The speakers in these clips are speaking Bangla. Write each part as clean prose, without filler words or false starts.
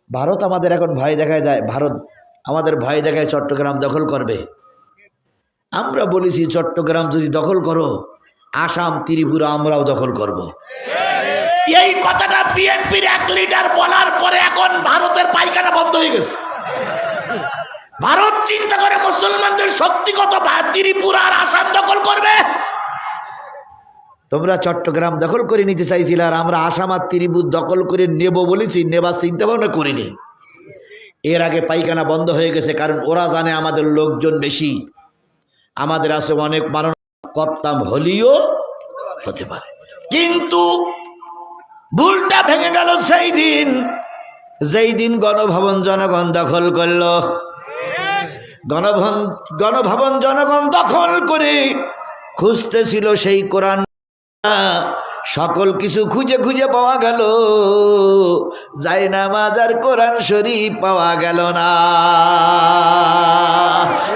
ভারত আমাদের এখন ভয় দেখায় যায়, ভারত আমাদের ভয় দেখায় চট্টগ্রাম দখল করবে। আমরা বলেছি চট্টগ্রাম যদি দখল করো, আসাম ত্রিপুরা আমরাও দখল করব। এই কথাটা বিএনপির এক লিডার বলার পরে এখন ভারতের পায়খানা বন্ধ হয়ে গেছে। ভারত চিন্তা করে মুসলমানদের শক্তিগত ত্রিপুরা আর আসাম দখল করবে। তোমরা চট্টগ্রাম দখল করে নিতে চাইছিলে, আর আমরা আসাম আর ত্রিপুরা দখল করে নেব বলেছি, নেবার চিন্তা ভাবনা করিনি। এর আগে পায়খানা বন্ধ হয়ে গেছে, কারণ ওরা জানে আমাদের লোকজন বেশি, আমাদের আছে অনেক মানুষ, করতাম হলিও হতে পারে। কিন্তু ভুলটা ভেঙে গেল সেই দিন, যেই দিন গণভবন জনগণ দখল করল। গণভবন জনগণ দখল করে খুঁজতেছিল সেই কোরআন, সকল কিছু খুঁজে খুঁজে পাওয়া গেল, জায়নামাজ আর কোরআন শরীফ পাওয়া গেল না।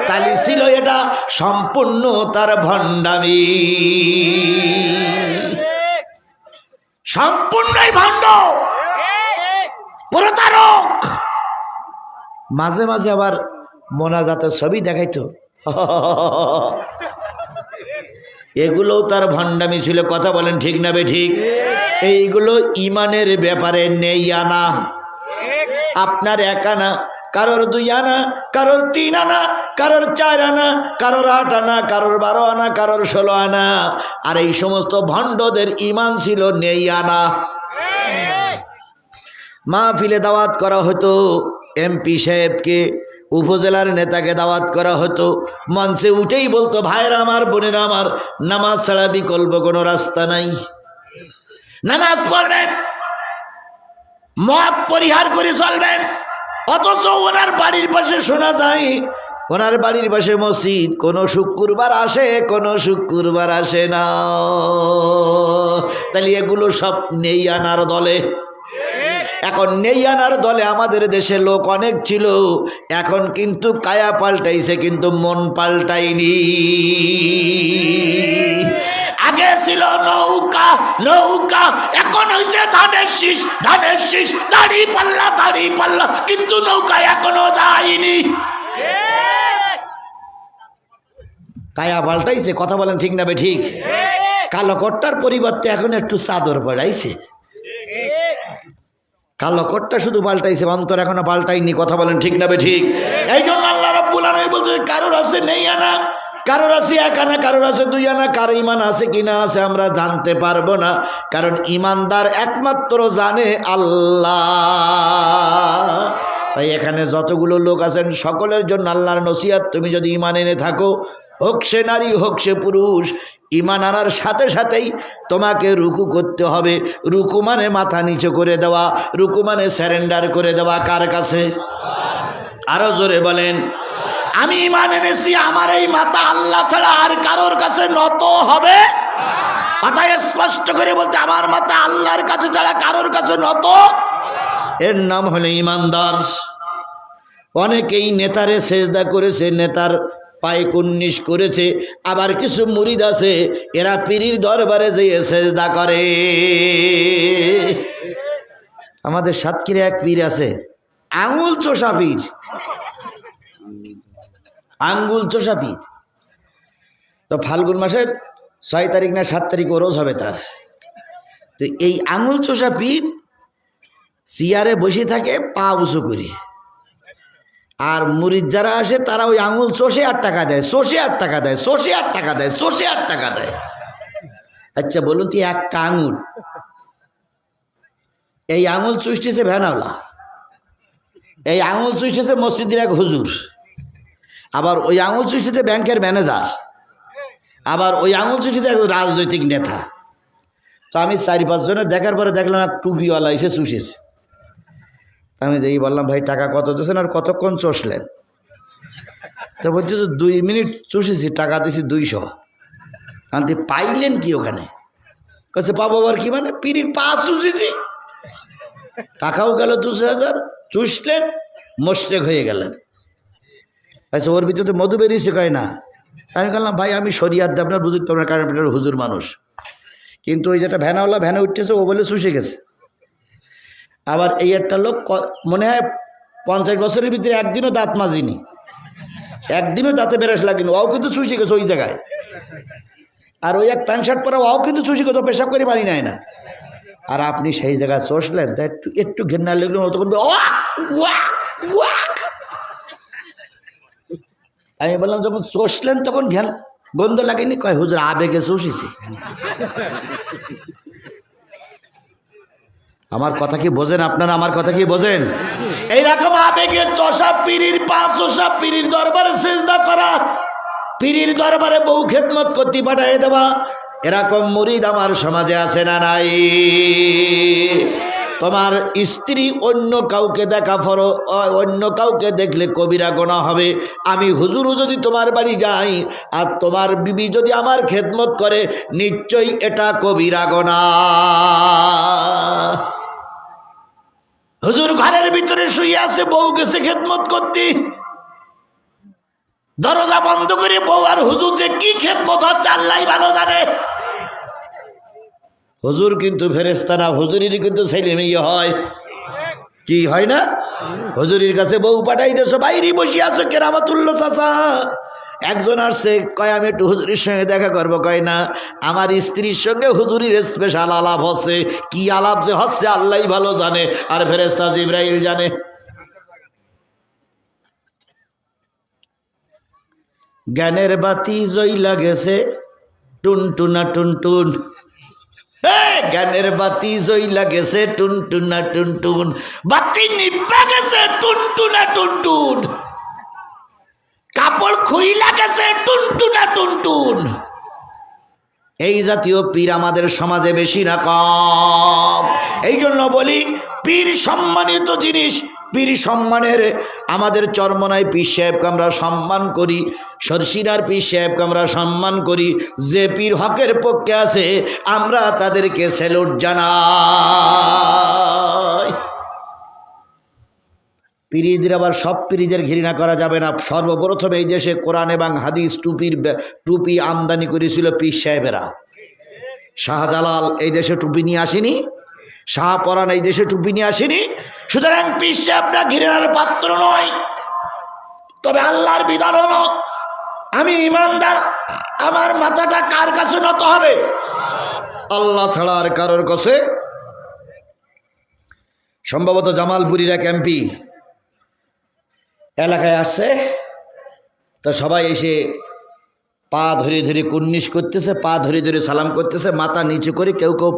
তাহলে ছিল এটা সম্পূর্ণ তার ভণ্ডামি, সম্পূর্ণই ভণ্ড, প্রতারক। মাঝে মাঝে আবার মোনাজাতের ছবি দেখাইতো, এগুলোও তার ভণ্ডামি ছিল। কথা বলেন ঠিক না বেঠিক? এইগুলো ইমানের ব্যাপারে নেই আনা। আপনার এক আনা, কারোর 2 আনা, কারোর 3 আনা, কারোর 4 আনা, কারোর 8 আনা, কারোর 12 আনা, কারোর 16 আনা। আর এই সমস্ত ভণ্ডদের ইমান ছিল নেই আনা। মাহফিলে দাওয়াত করা হতো, এমপি সাহেবকে, উপজেলার নেতাকে দাওয়াত করা হতো, মঞ্চে উঠেই বলতো, ভাইরা আমার, বোনেরা আমার, নামাজ ছাড়া বিকল্প কোনো রাস্তা নাই, নামাজ পড়বেন, মদ পরিহার করে চলবেন। অথচ ওনার বাড়ির পাশে শোনা যায়, ওনার বাড়ির পাশে মসজিদ, কোনো শুক্রবার আসে, কোনো শুক্রবার আসে না। তাহলে এগুলো সব নেই আনার দলে। এখন নেই আনার দলে আমাদের দেশে লোক অনেক ছিল, এখন কিন্তু কায়া পাল্টাইছে, কিন্তু মন পাল্টাইনি। আগে ছিল নৌকা নৌকা, এখন হয়েছে ধানের শীষ ধানের শীষ, দাড়ি পাল্লা দাড়ি পাল্লা, কিন্তু নৌকা এখনো যায়নি। কায়া পাল্টাইছে। কথা বলেন ঠিক না বে ঠিক? কালো কোট্টার পরিবর্তে এখন একটু চাদর পড়াইছে। কালো কোটটা শুধু পাল্টাইছে, অন্তর এখনো পাল্টাইনি। কথা বলেন ঠিক না বে ঠিক? এই জন্য আল্লাহ রাব্বুল আলামিন বলতে, কারোর আছে নেই আনা, কারোর আছে 1 আনা, কারোর আছে 2 আনা। কার ইমান আছে কিনা আছে আমরা জানতে পারবো না, কারণ ইমানদার একমাত্র জানে আল্লাহ। তাই এখানে যতগুলো লোক আছেন সকলের জন্য আল্লাহর নসিহত, তুমি যদি ইমান এনে থাকো, হোক সে নারী হোক সে পুরুষ, ইমান আনার সাথে সাথেই তোমাকে রুকু করতে হবে। রুকু মানে মাথা নিচু করে দেওয়া, রুকু মানে স্যারেন্ডার করে দেওয়া। কার কাছে? আরো জোরে বলেন। আমি ইমান এনেছি, আমার এই মাথা আল্লাহ ছাড়া আর কারোর কাছে নত হবে। মাথায় স্পষ্ট করে বলতে, আমার মাথা আল্লাহর কাছে ছাড়া কারোর কাছে নত। এর নাম হলো ইমানদার। অনেকেই নেতারে সেজদা করেছে, নেতার পায়ে কুন্নিশ করেছে, আবার কিছু মুরিদ আছে এরা পীরের দরবারে যেয়ে সেজদা করে। আমাদের সাতক্ষীরা এক পীর আছে, আঙুল চোষা পীর, আঙ্গুল চোষা পীর। তো ফাল্গুন মাসের 6 তারিখ না 7 তারিখ রোজ হবে তার। তো এই আঙুল চোষা পীর চেয়ারে বসে থাকে পা উঁচু করে, আর মুরিদ যারা আসে তারা ওই আঙুল চষে 8 টাকা দেয়, চষে 8 টাকা দেয়, চষে 8 টাকা দেয়, চষে 8 টাকা দেয়। আচ্ছা বলুন তো, একটা আঙুল, এই আঙুল চুষতেছে ভ্যানওয়ালা, এই আঙুল চুষতেছে মসজিদের এক হুজুর, আবার ওই আঙুল চুষতেছে ব্যাংকের ম্যানেজার, আবার ওই আঙুল চুষতেছে এক রাজনৈতিক নেতা। তো আমি 4-5 জনের দেখার পরে দেখলাম এক টুপিওয়ালা এসে চুষেছে। আমি যেই বললাম, ভাই টাকা কত দিয়েছেন আর কতক্ষণ চষলেন? তো বলছি, তো 2 মিনিট চুষেছি, টাকা দিয়েছি 200। আনতে পাইলেন কি ওখানে? কাছে পাবো আবার কি, মানে পিড়ির পা চুষেছি, টাকাও গেল 2000, চুষলেন, মোশরেক হয়ে গেলেন। আচ্ছা ওর ভিতরে মধু বেরিয়েছে, কয় না। আমি বললাম, ভাই আমি শরিয়াত দিয়ে আপনার বুঝতে পারবেন, কারণ আপনার হুজুর মানুষ। কিন্তু ওই যেটা ভ্যানওয়ালা ভ্যানে উঠতেছে, ও বলে চুষে গেছে। আবার এই একটা লোক মনে হয় 50 বছরের ভিতরে একদিনও দাঁত মাজিনি, একদিনও দাঁতে বেরাস লাগেনি, ওও কিন্তু চুষি গেছে ওই জায়গায়। আর ওই এক প্যান্ট শার্ট পরা ওও কিন্তু চুষি গেছে, পেশাব করে পানি নেয় না। আর আপনি সেই জায়গায় চষলেন, তাই একটু একটু ঘেন্না লাগলো, তখন আমি বললাম যখন চষলেন তখন গন্ধ লাগেনি? কয় হুজুর আবেগে চষিছি। আমার কথা কি বোঝেন আপনারা? আমার কথা কি বোঝেন? এইরকম আবেগে চষা পীরির পা চষা, পীরির দরবারে সিজদা করা, পীরির দরবারে বউ খেদমত করতে পাঠাই দেওয়া, এরকম মুরিদ আমার সমাজে আছে না নাই? তোমার স্ত্রী অন্য কাউকে দেখা অন্য কাউকে দেখলে কবিরা গুনাহ হবে। আমি হুজুরও যদি তোমার বাড়ি যাই আর তোমার বিবি যদি আমার খেদমত করে, নিশ্চয়ই এটা কবিরা গুনাহ। হুজুর ঘরের ভিতরে শুয়ে আছে, বউ গেছে খেদমত করতে, দরজা বন্ধ করে বউ আর হুজুর যে কি খেদমত হচ্ছে আল্লাহই ভালো জানে। হুজুর কিন্তু ফেরেশতা না, হুজুরের কিন্তু ছেলে মেয়ে হয়, কি হয় না? হুজুরের কাছে বউ পাঠাই দেছো, বাইরে বসে আছো কেরামতুল্লাহ চাচা। একজন আসছে, কয় আমি একটু হুজুরের সঙ্গে দেখা করবো। কয় না, আমার স্ত্রীর সঙ্গে হুজুরের স্পেশাল আলাপ হচ্ছে। কি আলাপ যে হচ্ছে আল্লাহই ভালো জানে, আর ফেরেশতা জিবরাইল জানে। জ্ঞানের বাতি জ্বইলা গেছে টুনটুনা টুনটুন, জ্ঞানের বাতি জ্বইলা গেছে টুনটুনা টুনটুন, বাতি নিভা গেছে টুনটুনা টুনটুন, কাপড় খুইলা গেছে টুনটুনা টুনটুন। এই জাতীয় পীর আমাদের সমাজে বেশি না কম? এই জন্য বলি পীর সম্মানিত জিনিস। পীর সম্মানের আমাদের চরমনায় পীর সাহেবকে আমরা সম্মান করি, সরসিনার পীর সাহেবকে আমরা সম্মান করি। যে পীর হকের পক্ষে আছে আমরা তাদেরকে স্যালুট জানাই। পীরিদের আবার সব পীরিদের ঘৃণা করা যাবে না। সর্বপ্রথম এই দেশে কোরআন এবং হাদিস টুপি আমদানি করেছিল পীর সাহেবেরা। শাহজালাল এই দেশে টুপি নিয়ে আসেনি, শাহপরান এই দেশে টুপি নিয়ে আসেনি। সুতরাং পীর সাহেবরা ঘৃণার পাত্র নয়। তবে আল্লাহর বিধান হলো, আমি ইমানদার, আমার মাথাটা কার কাছে নত হবে? আল্লাহ ছাড়া আর কারোর কাছে। সম্ভবত জামালপুরীর এক এমপি এলাকায় আসছে, তো সবাই এসে পা ধরে ধরে কুর্নিশ করতেছে, পা ধরে ধরে সালাম করতেছে, মাথা নিচু করে কেউ কেউ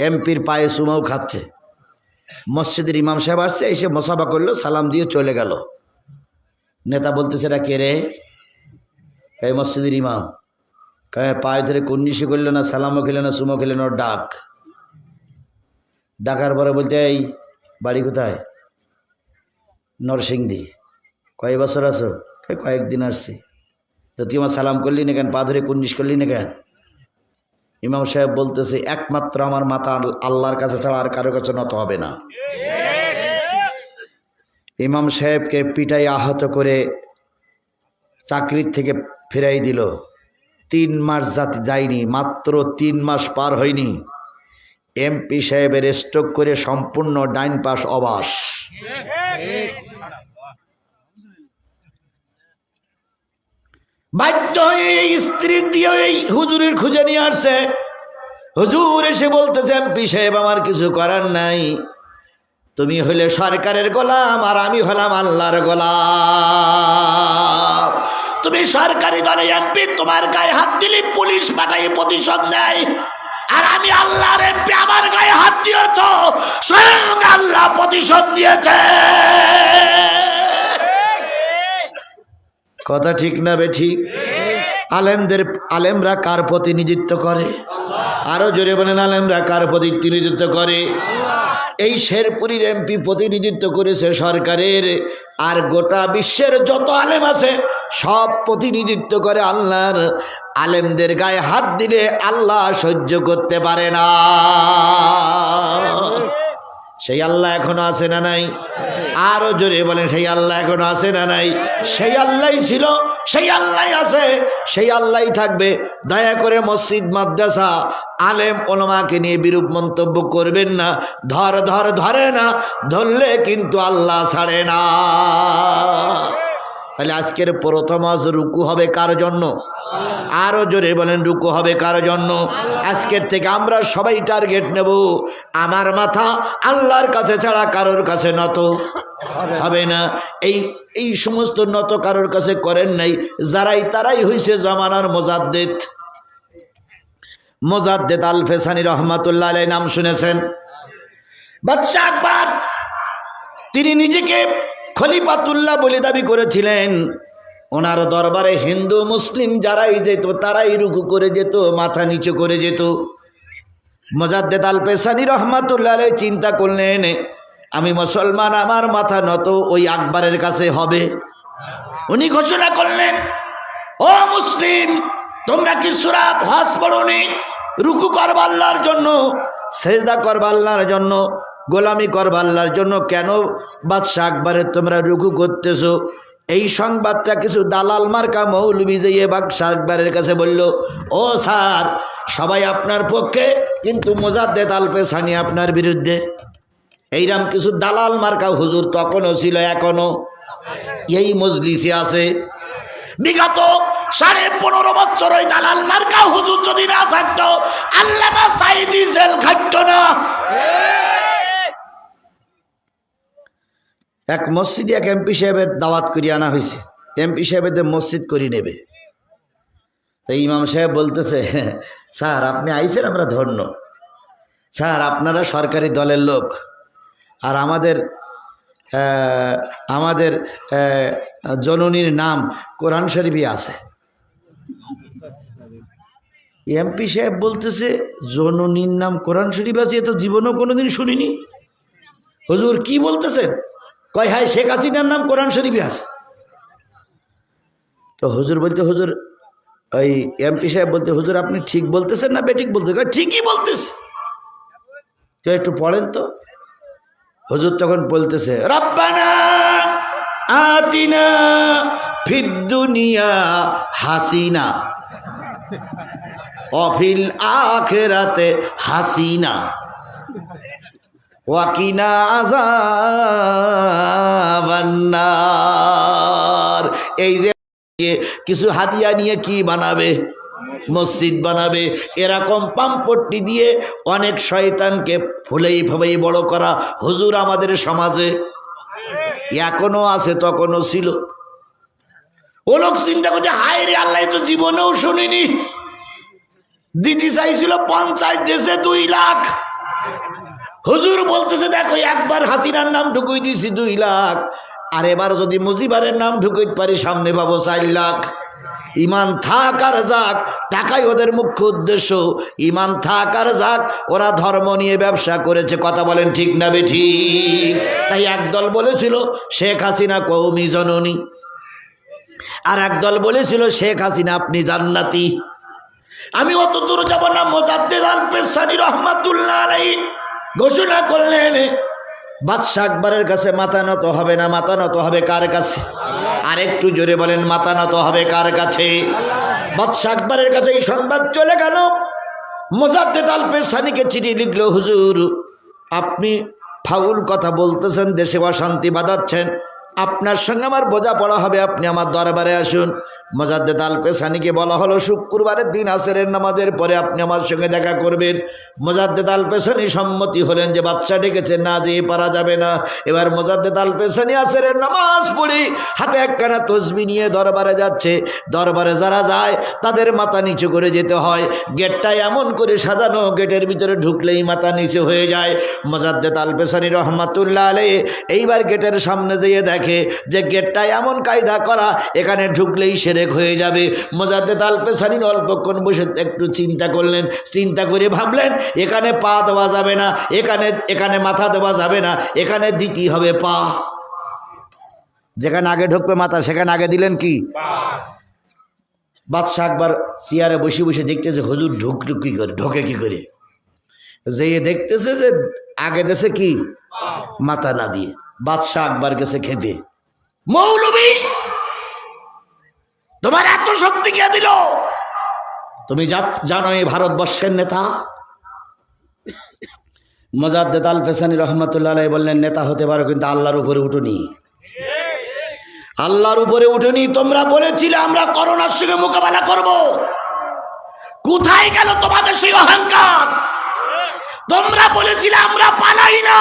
এমপির পায়ে চুমাও খাচ্ছে। মসজিদের ইমাম সাহেব আসছে, এসে মোসাফা করলো, সালাম দিয়ে চলে গেল। নেতা বলতেছে এরা কে রে? এই মসজিদের ইমাম। পায়ে ধরে কুর্নিশি করলো না, সালামও খেলো না, চুমো খেলো না, ডাকার পরে বলতে এই বাড়ি কোথায়? নরসিংদী। কয় বছর আছো? কয়েকদিন আসছি। তো তুই আমার সালাম করলি না কেন, পা ধরে কুর্নিশ করলি না কেন? ইমাম সাহেব বলতেছে একমাত্র আমার মাথা আল্লাহর কাছে ছাড়া আর কারো কাছে নত হবে না। ইমাম সাহেবকে পিটাই আহত করে চাকরির থেকে ফিরাই দিল। 3 মাস যায়নি, মাত্র 3 মাস পার হয়নি, এমপি সাহেবের স্ট্রোক করে সম্পূর্ণ ডাইন পাশ অবাস। বাধ্য হয়ে স্ত্রীর দিয়ে এই হুজুরের খুঁজে নিয়ে আসছে। হুজুর এসে বলতেছে এমপি সাহেব আমার কিছু করার নাই, তুমি হইলে সরকারের গোলাম আর আমি হলাম আল্লাহর গোলাম। তুমি সরকারি দলে এমপি, তোমার গায়ে হাত দিলে পুলিশ পাঠাই প্রতিশোধ নেয়, আর আমি আল্লাহর এমপি, আমার গায়ে হাত দিয়েছ, স্বয়ং আল্লাহ প্রতিশোধ নিয়েছে। কথা ঠিক না বেঠিক? আলেমরা কার প্রতিনিধিত্ব করে? আরো জোরে বলেন, আলেমরা কার প্রতিনিধিত্ব করে? এই শেরপুরীর এমপি প্রতিনিধিত্ব করেছে সরকারের, আর গোটা বিশ্বের যত আলেম আছে সব প্রতিনিধিত্ব করে আল্লাহর। আলেমদের গায়ে হাত দিলে আল্লাহ সহ্য করতে পারে না। সেই আল্লাহ এখনো আছে না নাই? আরো জোরে বলেন, সেই আল্লাহ এখনো আছে না নাই? সেই আল্লাহই ছিল, সেই আল্লাহই আছে, সেই আল্লাহই থাকবে। দয়া করে মসজিদ মাদ্রাসা আলেম ওলামাকে নিয়ে বিরূপ মন্তব্য করবেন না। ধরে না, ধরলে কিন্তু আল্লাহ ছাড়ে না। তাহলে আজকের প্রথম আজ রুকু হবে কার জন্য? আরো জোরে বলেন, রুকু হবে কার জন্য? আজকের থেকে আমরা সবাই টার্গেট নেব, আমার মাথা আল্লাহর কাছে ছাড়া কারোর কাছে নত হবে না। এই সমস্ত নত কারোর কাছে করেন নাই যারাই, তারাই হইছে জামানার মোজাদ্দেদ আল ফেসানি রহমাতুল্লাহ আলাইহি নাম শুনেছেন? বাদশা আকবর তিনি নিজেকে খলিফাতুল্লাহ বলে দাবি করেছিলেন। ওনার দরবারে হিন্দু মুসলিম যারাই যেত তারাই রুকু করে যেত, মাথা নিচু করে যেত। মোজাদ্দেদ আল ফেসানি রহমাতুল্লাহ আলাইহি চিন্তা করলেন, আমি মুসলমান, আমার মাথা নত ওই আকবরের কাছে হবে। উনি ঘোষণা করলেন, ও মুসলিম, তোমরা কি সূরা হজ পড়োনি? রুকু করবা আল্লাহর জন্য, সেজদা করবা আল্লাহর জন্য, গোলামি করবা আল্লাহর জন্য, কেন বাদশা আকবরের তোমরা রুকু করতেছো? এই সংবাদটা কিছু দালাল মার্কা মৌলবি যেয়ে বাদশা আকবরের কাছে বলল, ও স্যার, সবাই আপনার পক্ষে, কিন্তু মোজাদ্দেদ আল ফেসানি আপনার বিরুদ্ধে। এইরাম কিছু দালাল মার্কা হুজুর তখনও ছিল, এখনো এই মজলিসে আছে। বিগত 15.5 বছর ওই দালাল মার্কা হুজুর যদি না থাকতো, আল্লামা সাঈদী জেল খাটতো না। এক মসজিদে এক এমপি সাহেবের দাওয়াত করিয়ে আনা হয়েছে, এমপি সাহেবের মসজিদ করি নেবে। তাই ইমাম সাহেব বলতেছে, স্যার আপনি আইছেন, আমরা ধন্য। স্যার আপনারা সরকারি দলের লোক, আর আমাদের জননীর নাম কোরআন শরীফে আছে। এমপি সাহেব বলতেছে, জননীর নাম কোরআন শরীফ আছে, এ তো জীবনেও কোনোদিন শুনিনি। হুজুর কি বলতেছেন? কয় হায়, শেখ হাসিনার নাম কোরআন শরীফে আছে। তো হুজুর বলতে, হুজুর ওই এমপি সাহেব বলতে, হুজুর আপনি ঠিক বলতেছেন না বেঠিক বলতেছেন? ঠিকই বলতেছে। তো একটু পড়েন তো। হুজুর তখন বলতেছে, রব্বানা আতিনা ফিদ দুনিয়া হাসিনা অফিল আখিরাতে হাসিনা ওয়াকিনা আযাবান নার। এই যে কিছু হাদিয়া নিয়ে কি বানাবে? মসজিদ বানাবে। এরকম পাম্পট্টি দিয়ে অনেক শয়তানকে ফুলেই ফাবেই বড় করা হুজুর আমাদের সমাজে এখনো আছে, তখনও ছিল। ও লোক চিন্তা করছে, হায় রে আল্লাহ, তো জীবনেও শুনিনি। দিতে চাইছিল 50 দেশে 2 লাখ। হুজুর বলতেছে, দেখো একবার হাসিনার নাম ঢুকুই দিছি 2 লাখ, আর এবার যদি মুজিবারের নাম ঢুকুইতে পারি সামনে পাবো 4 লাখ। ইমান থাক আর যাক, টাকাই ওদের মুখ্য উদ্দেশ্য। ইমান থাক আর যাক, ওরা ধর্ম নিয়ে ব্যবসা করেছে। কথা বলেন ঠিক না বেঠিক? তাই একদল বলেছিল শেখ হাসিনা কওমি জননী, আর একদল বলেছিল শেখ হাসিনা আপনি জান্নাতি। আমি অত দূর যাব না। মোজাদ্দেদ আল ফেসানি রহমাতুল্লাহ আলাইহি ঘোষণা করলেন, বাদশা আকবরের কাছে মাথা নত হবে না। মাথা নত হবে কার কাছে? আর একটু জোরে বলেন, মাথা নত হবে কার কাছে? বাদশা আকবরের কাছে এই সংবাদ চলে গেল। মোজাদ্দেদ আল ফেসানিকে চিঠি লিখল, হুজুর আপনি ফাউল কথা বলতেছেন, দেশে অশান্তি বাঁধাচ্ছেন, আপনার সঙ্গে আমার বোঝাপড়া হবে, আপনি আমার দরবারে আসুন। মোজাদ্দেদ আল ফেসানিকে বলা হলো, শুক্রবারের দিন আসরের নামাজের পরে আপনি আমার সঙ্গে দেখা করবেন। মোজাদ্দেদ আল ফেসানি সম্মতি হলেন যে বাদশা ডেকেছেন, না যেয়ে পারা যাবে না। এবার মোজাদ্দেদ আল ফেসানি আসরের নামাজ পড়ি হাতে একখানা তসবি নিয়ে দরবারে যাচ্ছে। দরবারে যারা যায় তাদের মাথা নিচু করে যেতে হয়। গেটটা এমন করে সাজানো, গেটের ভিতরে ঢুকলেই মাথা নিচু হয়ে যায়। মোজাদ্দেদ আল ফেসানি রহমাতুল্লাহ আলাইহি এইবার গেটের সামনে যেয়ে দেখে যে গেটটা এমন কায়দা করা, এখানে ঢুকলেই সেরেক হয়ে যাবে। মোজাদ্দেদ আল ফেসানি অল্পক্ষণ বসে একটু চিন্তা করলেন। চিন্তা করে ভাবলেন, এখানে পা দেওয়া যাবে না, এখানে মাথা দেওয়া যাবে না, এখানে দিতেই হবে পা। যেখানে আগে ঢুকবে মাথা, সেখানে আগে দিলেন কি? বাদশা একবার চেয়ারে বসে বসে দেখতেছে হুজুর ঢোকে কি করে। যেয়ে দেখতেছে যে আগে দেশে কি মাথা না দিয়ে। বাদশাহ আকবর গেছে খেপে, মৌলবী তোমার এত শক্তি কে দিল? তুমি জানো এই ভারতবর্ষের নেতা? মোজাদ্দেদ আল ফেসানি রহমতুল্লাহ আলাইহি বললেন, নেতা হতে পারো কিন্তু আল্লাহর উপরে উঠোনি, আল্লাহর উপরে উঠোনি। তোমরা বলেছিলে আমরা করোনার সঙ্গে মোকাবেলা করব, কোথায় গেল তোমাদের সেই অহংকার? তোমরা বলেছিলে আমরা পালাই না।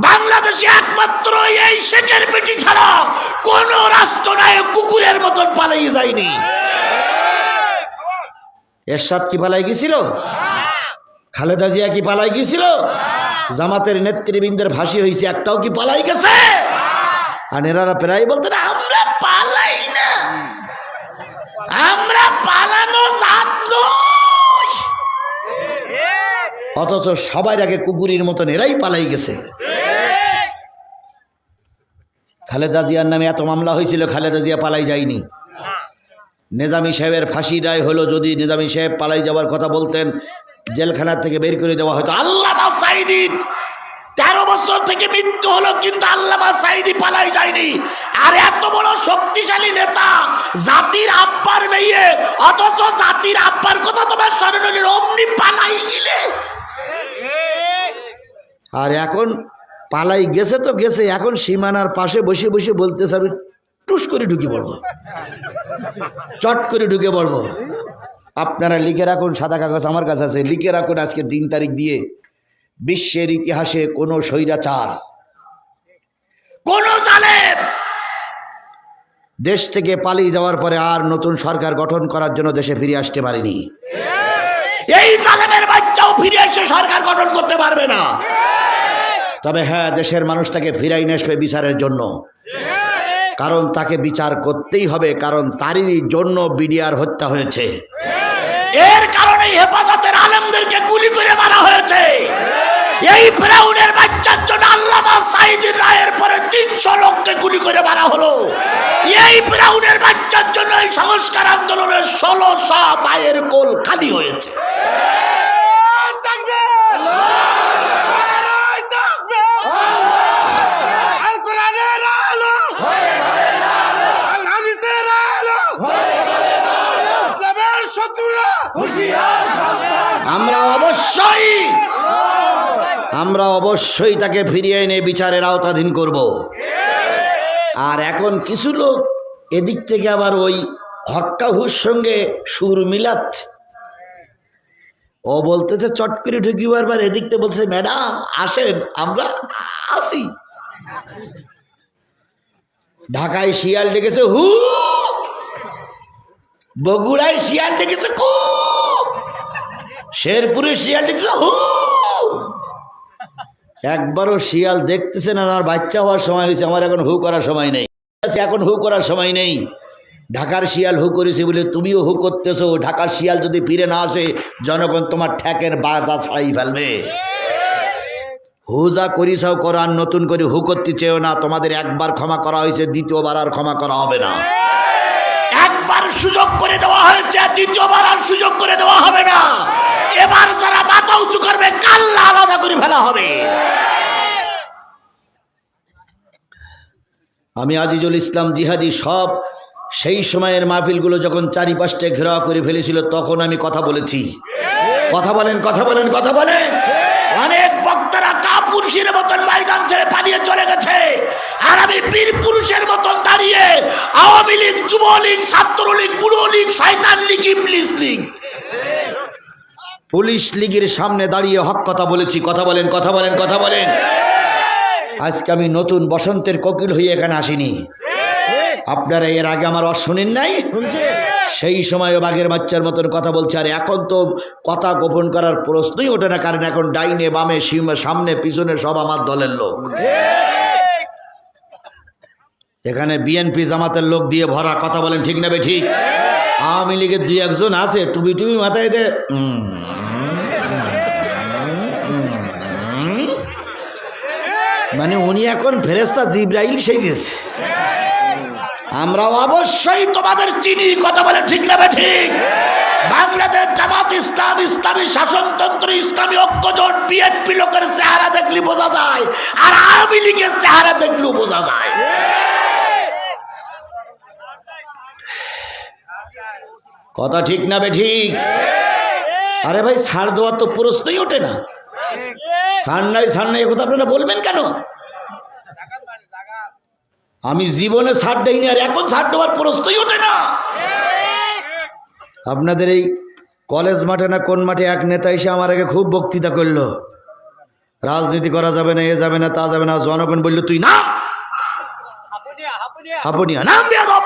বাংলাদেশে একমাত্র এই শেখের পেটি ছাড়া কোন রাষ্ট্রনায়ক কুকুরের মতন পালাই যায়নি। এরশাদ কি পালাই গেছিল? খালেদা জিয়া কি পালাই গেছিল? জামাতের নেতৃবৃন্দের ফাঁসি হয়েছে, একটাও কি পালাই গেছে? আর এনারা প্রায় বলতেন আমরা পালাই না, আমরা পালানো জাত নই। অথচ সবার আগে কুকুরের মতন এরাই পালাই গেছে। খালেদা জিয়ার নামে এত মামলা হয়েছিল, খালেদা জিয়া পালাই যায়নি। নিজামী সাহেবের ফাঁসি রায় হলো, যদি নিজামী সাহেব পালাই যাওয়ার কথা বলতেন জেলখানা থেকে বের করে দেওয়া হতো। আল্লামা সাঈদী 13 বছর থেকে মৃত্যু হলো, কিন্তু আল্লামা সাঈদী পালাই যায়নি। আর এত বড় শক্তিশালী নেতা, জাতির আব্বার মেয়ে, অথচ জাতির আব্বার কথা তোমার স্মরণ হলো, অমনি পালাই গেলে। আর এখন পালাই গেছে তো গেছে, এখন সীমানার পাশে বসে বসে বলতেছে আমি টুস করে ঢুকে পড়বো, চট করে ঢুকে পড়বো। আপনারা লিখে রাখুন, সাদা কাগজ আমার কাছে আছে, লিখে রাখুন আজকে 3 তারিখ দিয়ে, বিশ্বের ইতিহাসে কোন স্বৈরাচার, কোন জালেম দেশ থেকে পালিয়ে যাওয়ার পরে আর নতুন সরকার গঠন করার জন্য দেশে ফিরে আসতে পারেনি। এই জালেমের বাচ্চাও ফিরে এসে সরকার গঠন করতে পারবে না। তবে হ্যাঁ, দেশের মানুষ তাকে ফিরাই নিয়ে আসবে বিচারের জন্য, কারণ তাকে বিচার করতেই হবে, কারণ তারই জন্য বিডিআর হত্যা হয়েছে। এর কারণেই হেফাজতের আলেমদেরকে গুলি করে মারা হয়েছে। এই ফিরাউনের বাচ্চার জন্য আল্লামা সাঈদীর রায়ের পরে 300 লোককে গুলি করে মারা হলো। এই ফিরাউনের বাচ্চার জন্য এই সংস্কার আন্দোলনের 1600 মায়ের কোল খালি হয়েছে। আমরা অবশ্যই তাকে ফিরিয়ে এনে বিচারের আওতাধীন করব। আর এখন কিছু লোক এদিক থেকে আবার ওই হক্কাহুর সঙ্গে সুর মিলাচ্ছে। ও বলতেছে চট করে ঢুকি, বারবার এদিক থেকে বলছে ম্যাডাম আসেন আমরা আসি। ঢাকায় শিয়াল ডেকেছে হু, বগুড়ায় শিয়াল ডেকেছে কু, শেরপুরে শিয়াল ডেকেছে হু। একবারও শিয়াল দেখতেছে না, আমার বাচ্চা হওয়ার সময় হয়েছে, আমার এখন হু করার সময় নেই, এখন হু করার সময় নেই। ঢাকার শিয়াল হু করেছে বলে তুমিও হু করতেছো। ঢাকার শিয়াল যদি ফিরে না আসে, জনগণ তোমার ঠ্যাকের বাধা ছাড়াই ফেলবে। হু যা করিসাও করো, আর নতুন করে হু করতে চেয়েও না। তোমাদের একবার ক্ষমা করা হয়েছে, দ্বিতীয়বার আর ক্ষমা করা হবে না। একবার সুযোগ করে দেওয়া হয়েছে, দ্বিতীয়বার আর সুযোগ করে দেওয়া হবে না। এবার যারা মাথা উঁচু করবে কাল্লা আলাদা করে ফেলা হবে। আমি আজিজুল ইসলাম জিহাদি সব সেই সময়ের মাহফিলগুলো যখন চারিপাশে ঘেরাও করে ফেলেছিল, তখন আমি কথা বলেছি। কথা বলেন, কথা বলেন, কথা বলেন। অনেক বক্তারা কাপুরুষের মতন ময়দান ছেড়ে পালিয়ে চলে গেছে, আর আমি বীর পুরুষের মতন দাঁড়িয়ে আওয়ামী লীগ, যুবলীগ, ছাত্রলীগ, বুড়ো লীগ, শয়তান লীগ, ইবলিস লীগ, পুলিশ লীগের সামনে দাঁড়িয়ে হক কথা বলেছি। কথা বলেন, কথা বলেন, কথা বলেন। আজকে আমি নতুন বসন্তের কোকিল হয়ে এখানে আসিনি। আপনারা এর আগে আমার শুনেন নাই? সেই সময় বাঘের বাচ্চার মতন কথা বলছে। আর এখন তো কথা গোপন করার প্রশ্নই ওঠে না, কারণ এখন ডাইনে বামে সামনে পিছনে সব আমার দলের লোক। এখানে বিএনপি জামাতের লোক দিয়ে ভরা। কথা বলেন ঠিক না ঠিক? আওয়ামী লীগের 2-1 আছে টুপি টুপি মাথায় দে, মানে উনি এখন ফেরেশতা জিবরাইল সেজেছে। আমরাও অবশ্যই তোমাদের চিনি। কথা বলে ঠিক না ঠিক? বাংলাদেশ জামাত ইসলাম, ইসলামী শাসনতন্ত্র, ইসলামী ঐক্যজোট, বিএনপি লোকের চেহারা দেখলে বোঝা যায়, আর আওয়ামী লীগের চেহারা দেখলেও বোঝা যায়। কথা ঠিক না বে ঠিক? আরে ভাই ছাড় দেওয়ার তো প্রশ্নই ওঠে না। ছাড় নাই কথা আপনারা বলবেন কেন? আমি জীবনে ছাড় দেইনি, আর এখন ছাড় দেওয়ার প্রশ্নই ওঠে না। আপনাদের এই কলেজ মাঠে না কোন মাঠে এক নেতা এসে আমার আগে খুব বক্তৃতা করলো, রাজনীতি করা যাবে না, এ যাবে না, তা যাবে না। জনগণ বলল তুই না, হাপুনিয়া নাম বেয়াদব।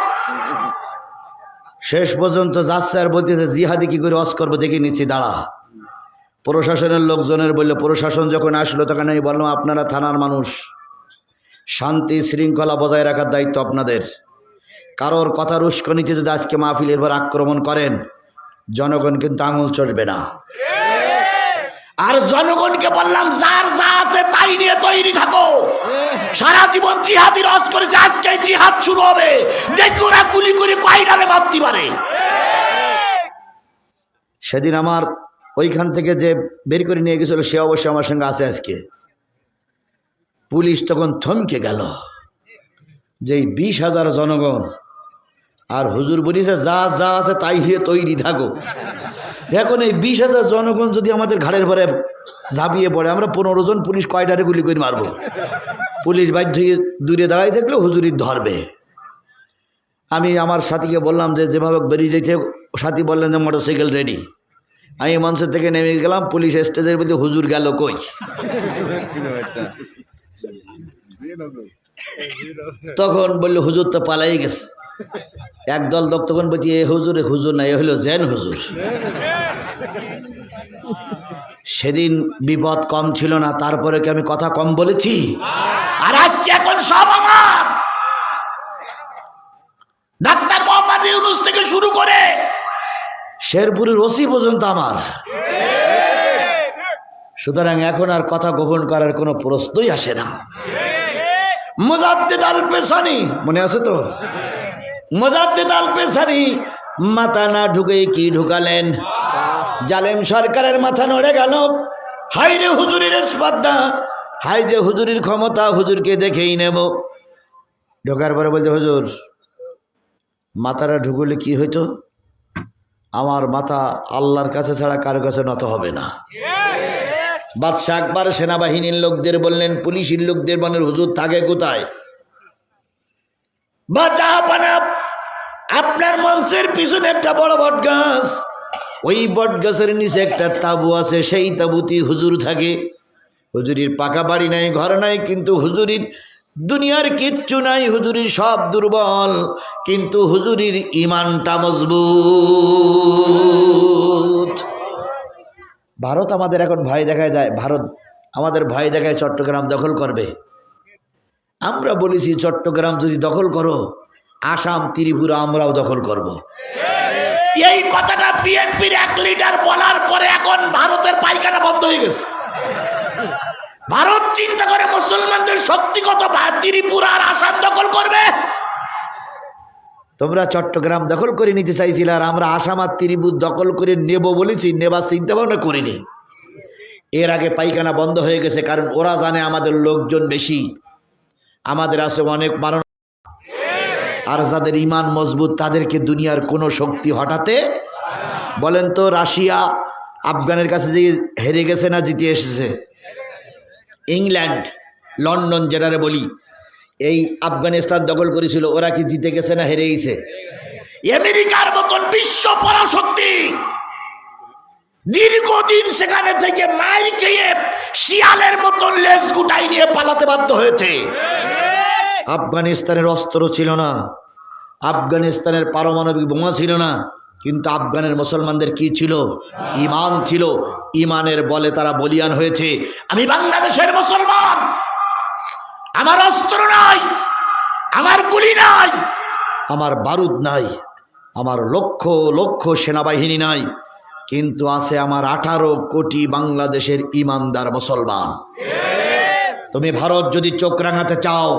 শেষ পর্যন্ত যাচ্ছে আর বলতেছে জিহাদি কি করে ওয়াজ করবো দেখে নিচ্ছি, দাঁড়া। প্রশাসনের লোকজনের বললো, প্রশাসন যখন আসলো তখন আমি বললাম আপনারা থানার মানুষ, শান্তি শৃঙ্খলা বজায় রাখার দায়িত্ব আপনাদের। কারোর কথার উস্কানিতে যদি আজকে মাহফিলের পর আক্রমণ করেন, জনগণ কিন্তু আঙুল চড়বে না। আর জনগণকে বললাম যার যা আছে তাই নিয়ে তৈরি থাকো। সারা জীবন জিহাদি রস করেছে, আজকে জিহাদ শুরু হবে, দেখি ওরা গুলি করে কয়টারে মারতে পারে। সেদিন আমার ওইখান থেকে যে বের করে নিয়ে গেছিল সে অবশ্যই আমার সঙ্গে আছে আজকে। পুলিশ তখন থমকে গেল যে 20,000 জনগণ, আর হুজুর বলিছে যা যা আছে তাই নিয়ে তৈরি থাকো। এখন এই 20,000 জনগণ যদি আমাদের ঘাড়ের পরে ঝাঁপিয়ে পড়ে, আমরা 15 জন পুলিশ কয়টারে গুলি করে মারবো? পুলিশ বাধ্য হয়ে দূরে দাঁড়াই থাকলে হুজুরি ধরবে। আমি আমার সাথীকে বললাম যে যেভাবে বেরিয়ে যেতে, সাথী বললেন যে মোটরসাইকেল রেডি। আমি মঞ্চের থেকে নেমে গেলাম, পুলিশ স্টেজের মধ্যে হুজুর গেল কই? তখন বললো হুজুর তো পালাই গেছে। একদল লোক তখন বলছি এ হুজুর, হুজুর না, এ হলো জেন হুজুর। সেদিন বিপদ কম ছিল না, তারপরে কি আমি কথা কম বলেছি? আর আজকে এখন সব আমার। ডাক্তার মোহাম্মদ ইউনূস থেকে শুরু করে শেরপুরের ওসি পর্যন্ত আমার। সুতরাং এখন আর কথা গোপন করার কোনো প্রশ্নই আসে না। মুজাদ্দিদ আল পেছানি মনে আছে তো? মুজাদ্দিদ আল পেছানি মাথা না ঢুকেই কি ঢুকালেন? জালেম সরকারের মাথা নড়ে গেল। হাই রে হুজুরের স্পর্ধা, হাই যে হুজুরির ক্ষমতা, হুজুরকে দেখেই নেব। ঢোকার পরে বলছে হুজুর মাথাটা ঢুকলে কি হইতো? আমার মাথা আল্লাহর কাছে ছাড়া কারো কাছে নত হবে না। বাদশা আকবর সেনাবাহিনীর লোকদের বললেন, পুলিশের লোকদের বলেন হুজুর থাকে কোথায়? বাঁচা পানা আপনার মঞ্চের পিছনে একটা বড় বট গাছ, ওই বট গাছের নিচে একটা তাঁবু আছে, সেই তাঁবুতে হুজুর থাকে। হুজুরির পাকা বাড়ি নাই, ঘর নাই, কিন্তু হুজুরির দুনিয়ার কিচ্ছু নাই, হুজুরির সব দুর্বল, কিন্তু হুজুরির ইমানটা মজবুত। ভারত আমাদের এখন ভয় দেখায় যায়, ভারত আমাদের ভয় দেখায় চট্টগ্রাম দখল করবে। আমরা বলেছি চট্টগ্রাম যদি দখল করো, আসাম ত্রিপুরা আমরাও দখল করব। এই কথাটা বিএনপির এক লিডার বলার পরে এখন ভারতের পায়খানা বন্ধ হয়ে গেছে। ভারত চিন্তা করে মুসলমানদের শক্তিগত ত্রিপুরা আর আসাম দখল করবে। তোমরা চট্টগ্রাম দখল করে নিতে চাইছিলে, আর আমরা আসাম আর ত্রিপুরা দখল করে নেব বলেছি, নেবার চিন্তা ভাবনা করিনি। এর আগে পায়খানা বন্ধ হয়ে গেছে, কারণ ওরা জানে আমাদের লোকজন বেশি, আমাদের আছে অনেক মানুষ, আর যাদের ইমান মজবুত তাদেরকে দুনিয়ার কোনো শক্তি হঠাতে। বলেন তো রাশিয়া আফগানের কাছে যে হেরে গেছে না জিতে এসেছে? ইংল্যান্ড লন্ডন যেটারে বলি, এই আফগানিস্তান দখল করেছিল, ওরা কি জিতে গেছে না হেরে গেছে? আমেরিকার মতন বিশ্ব পরাশক্তি দীর্ঘদিন সেখানে থেকে মাইর খেয়ে শিয়ালের মতন লেজ গুটাই নিয়ে পালাতে বাধ্য হয়েছে। আফগানিস্তানের অস্ত্র ছিল না, আফগানিস্তানের পারমাণবিক বোমা ছিল না, কিন্তু আফগানের মুসলমানদের কি ছিল? ঈমান ছিল। ঈমানের বলে তারা বলিয়ান হয়েছে। আমি বাংলাদেশের মুসলমান, আমার অস্ত্র নাই, আমার গুলি নাই, আমার বারুদ নাই, আমার লক্ষ লক্ষ সেনাবাহিনী নাই, কিন্তু আছে আমার 18 কোটি বাংলাদেশের ঈমানদার মুসলমান। তুমি ভারত যদি চোখ রাঙাতে চাও,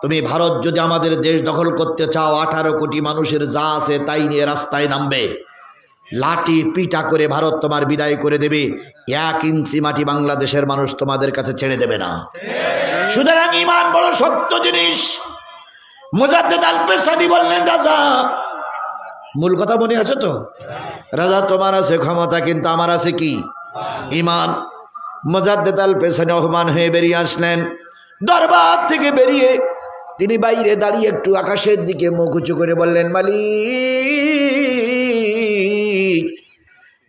তুমি ভারত যদি আমাদের দেশ দখল করতে চাও, 18 কোটি মানুষের যা আছে তাই নিয়ে রাস্তায় নামবে। লাঠি পিটা করে ভারত তোমার বিদায় করে দেবে, 1 ইঞ্চি মাটি বাংলাদেশের মানুষ তোমাদের কাছে ছেড়ে দেবে না। সুতরাং ঈমান বড় শক্ত জিনিস। মুজাদ্দেদ আল পেশানি বললেন, রাজা, মূল কথা মনে আছে তো? রাজা তোমার আছে ক্ষমতা, কিন্তু আমার আছে কি? ঈমান। মুজাদ্দেদ আল পেশানি অপমান হয়ে বেরিয়ে আসলেন। দরবার থেকে বেরিয়ে তিনি বাইরে দাঁড়িয়ে একটু আকাশের দিকে মুখ উঁচু করে বললেন, মালিক,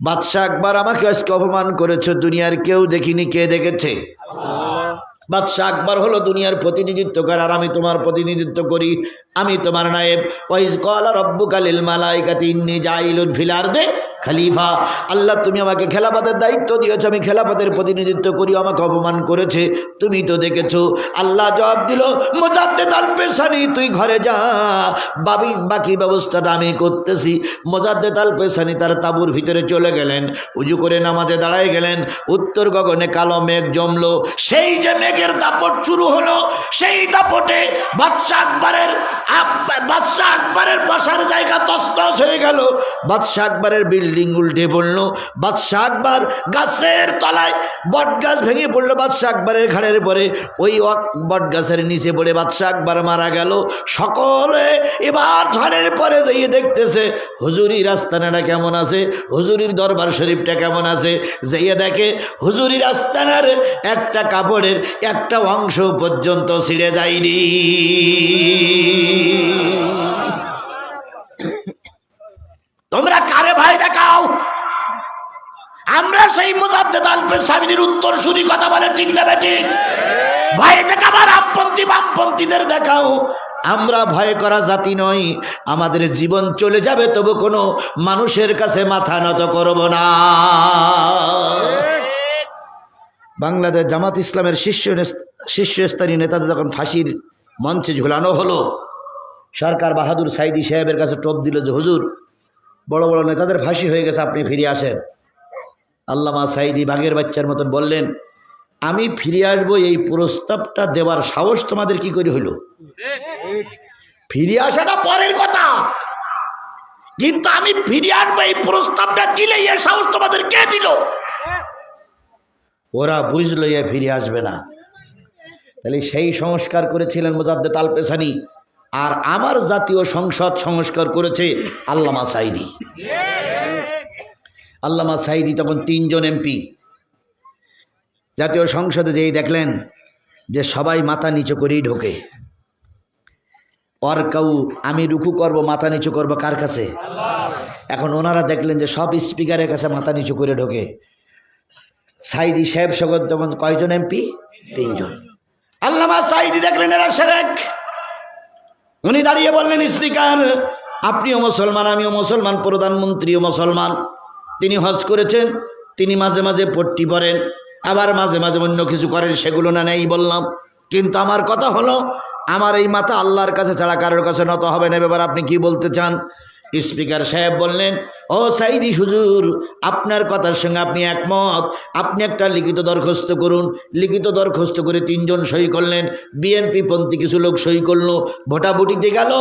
বাদশাহ আকবর আমাকে আজকে অপমান করেছে, দুনিয়ার কেউ দেখিনি, কে দেখেছে? বাদশাহ আকবর হলো দুনিয়ার প্রতিনিধিত্ব করে, আর আমি তোমার প্রতিনিধিত্ব করি, আমি তোমার নায়েব। ওয়াইজ ক্বালা রাব্বুকা লিল মালাইকাতি ইন্নী জাইলুন ফিল আরদি খলিফা। আল্লাহ তুমি আমাকে খেলাফতের দায়িত্ব দিয়েছো, আমি খেলাফতের প্রতিনিধিত্ব করি, আমাকে অপমান করেছে, তুমি তো দেখেছো। আল্লাহ জবাব দিল, মুজাদ্দেদ আল পেশানি তুই ঘরে যা, বাকি ব্যবস্থাটা আমি করতেছি। মুজাদ্দেদ আল পেশানি তার তাঁবুর ভিতরে চলে গেলেন, উজু করে নামাজে দাঁড়ায় গেলেন। উত্তর গগনে কালো মেঘ জমলো। সেই যে মেঘের দাপট শুরু হলো, সেই দাপটে বাদশাহ আকবরের বসার জায়গা তছনছ হয়ে গেল। বাদশাহ আকবরের বিল্ডিং উল্টে পড়লো। বাদশাহ আকবর গাছের তলায়, বট গাছ ভেঙে পড়লো বাদশাহ আকবরের ঘাড়ের পরে। ওই বট গাছের নিচে পড়ে বাদশাহ আকবর মারা গেল। সকলে এবার ঝড়ের পরে যেয়ে দেখতেছে হুজুরির আস্তানাটা কেমন আছে, হুজুরির দরবার শরীফটা কেমন আছে। যেয়ে দেখে হুজুরির আস্তানার একটা কাপড়ের একটা অংশ পর্যন্ত ছিঁড়ে যায়নি। তোমরা কারে ভয় দেখাও? আমরা সেই মুজাদ্দেদ আল পেশানির উত্তরসূরি, কথা বলে ঠিক না বেঠিক? ভয় দেখাবার আমপন্থী বামপন্থীদের দেখাও। আমরা ভয় করা জাতি নই, আমাদের জীবন চলে যাবে তবু কোনো মানুষের কাছে মাথা নত করব না। বাংলাদেশ জামাত ইসলামের শীর্ষস্থানীয় নেতাদের যখন ফাঁসির মঞ্চে ঝুলানো হলো, সরকার বাহাদুর সাইদি সাহেবের কাছে টোপ দিল যে হুজুর, বড় বড় নেতাদের ফাঁসি হয়ে গেছে, আপনি ফিরে আসেন। আল্লামা সাইদি বাঘের বাচ্চার মতন বললেন, আমি ফিরে আসবো, এই প্রস্তাবটা দেওয়ার সাহস তোমাদের কি করে হইল? ফিরে আসাটা পরের কথা, কিন্তু আমি ফিরে আসবো এই প্রস্তাবটা দিলে এর সাহস তোমাদের কে দিল? ওরা বুঝলো এ ফিরে আসবে না। তাহলে সেই সংস্কার করেছিলেন মুজাদ্দেদ আল পেশানি, আর আমার জাতীয় সংসদ সংস্কার করেছে আল্লামা সাইদি। আল্লামা সাইদি তখন 3 জন এমপি জাতীয় সংসদে যেই দেখলেন যে সবাই মাথা নিচু করেই ঢোকে। আর কেউ আমি রুকু করব, মাথা নিচু করব কার কাছে? এখন ওনারা দেখলেন যে সব স্পিকারের কাছে মাথা নিচু করে ঢোকে। সাইদি সাহেব সগত তখন কয়জন এমপি? 3 জন। আল্লামা সাইদি দেখলেন এরা শিরক। উনি দাঁড়িয়ে বললেন, স্পিকার, আপনিও মুসলমান, আমিও মুসলমান, প্রধানমন্ত্রীও মুসলমান, তিনি হজ করেছেন, তিনি মাঝে মাঝে পট্টি পরেন, আবার মাঝে মাঝে অন্য কিছু করেন, সেগুলো না নেই বললাম, কিন্তু আমার কথা হলো আমার এই মাথা আল্লাহর কাছে ছাড়া কারোর কাছে নত হবে না। ব্যাপার আপনি কি বলতে চান? স্পিকার সাহেব বললেন, ও সাইদি হুজুর, আপনার কথার সঙ্গে আপনি একমত, আপনি একটা লিখিত দরখাস্ত করুন। লিখিত দরখাস্ত করে 3 জন সই করলেন, বিএনপি পন্থী কিছু লোক সই করলো, ভোটাভুটিতে গেল।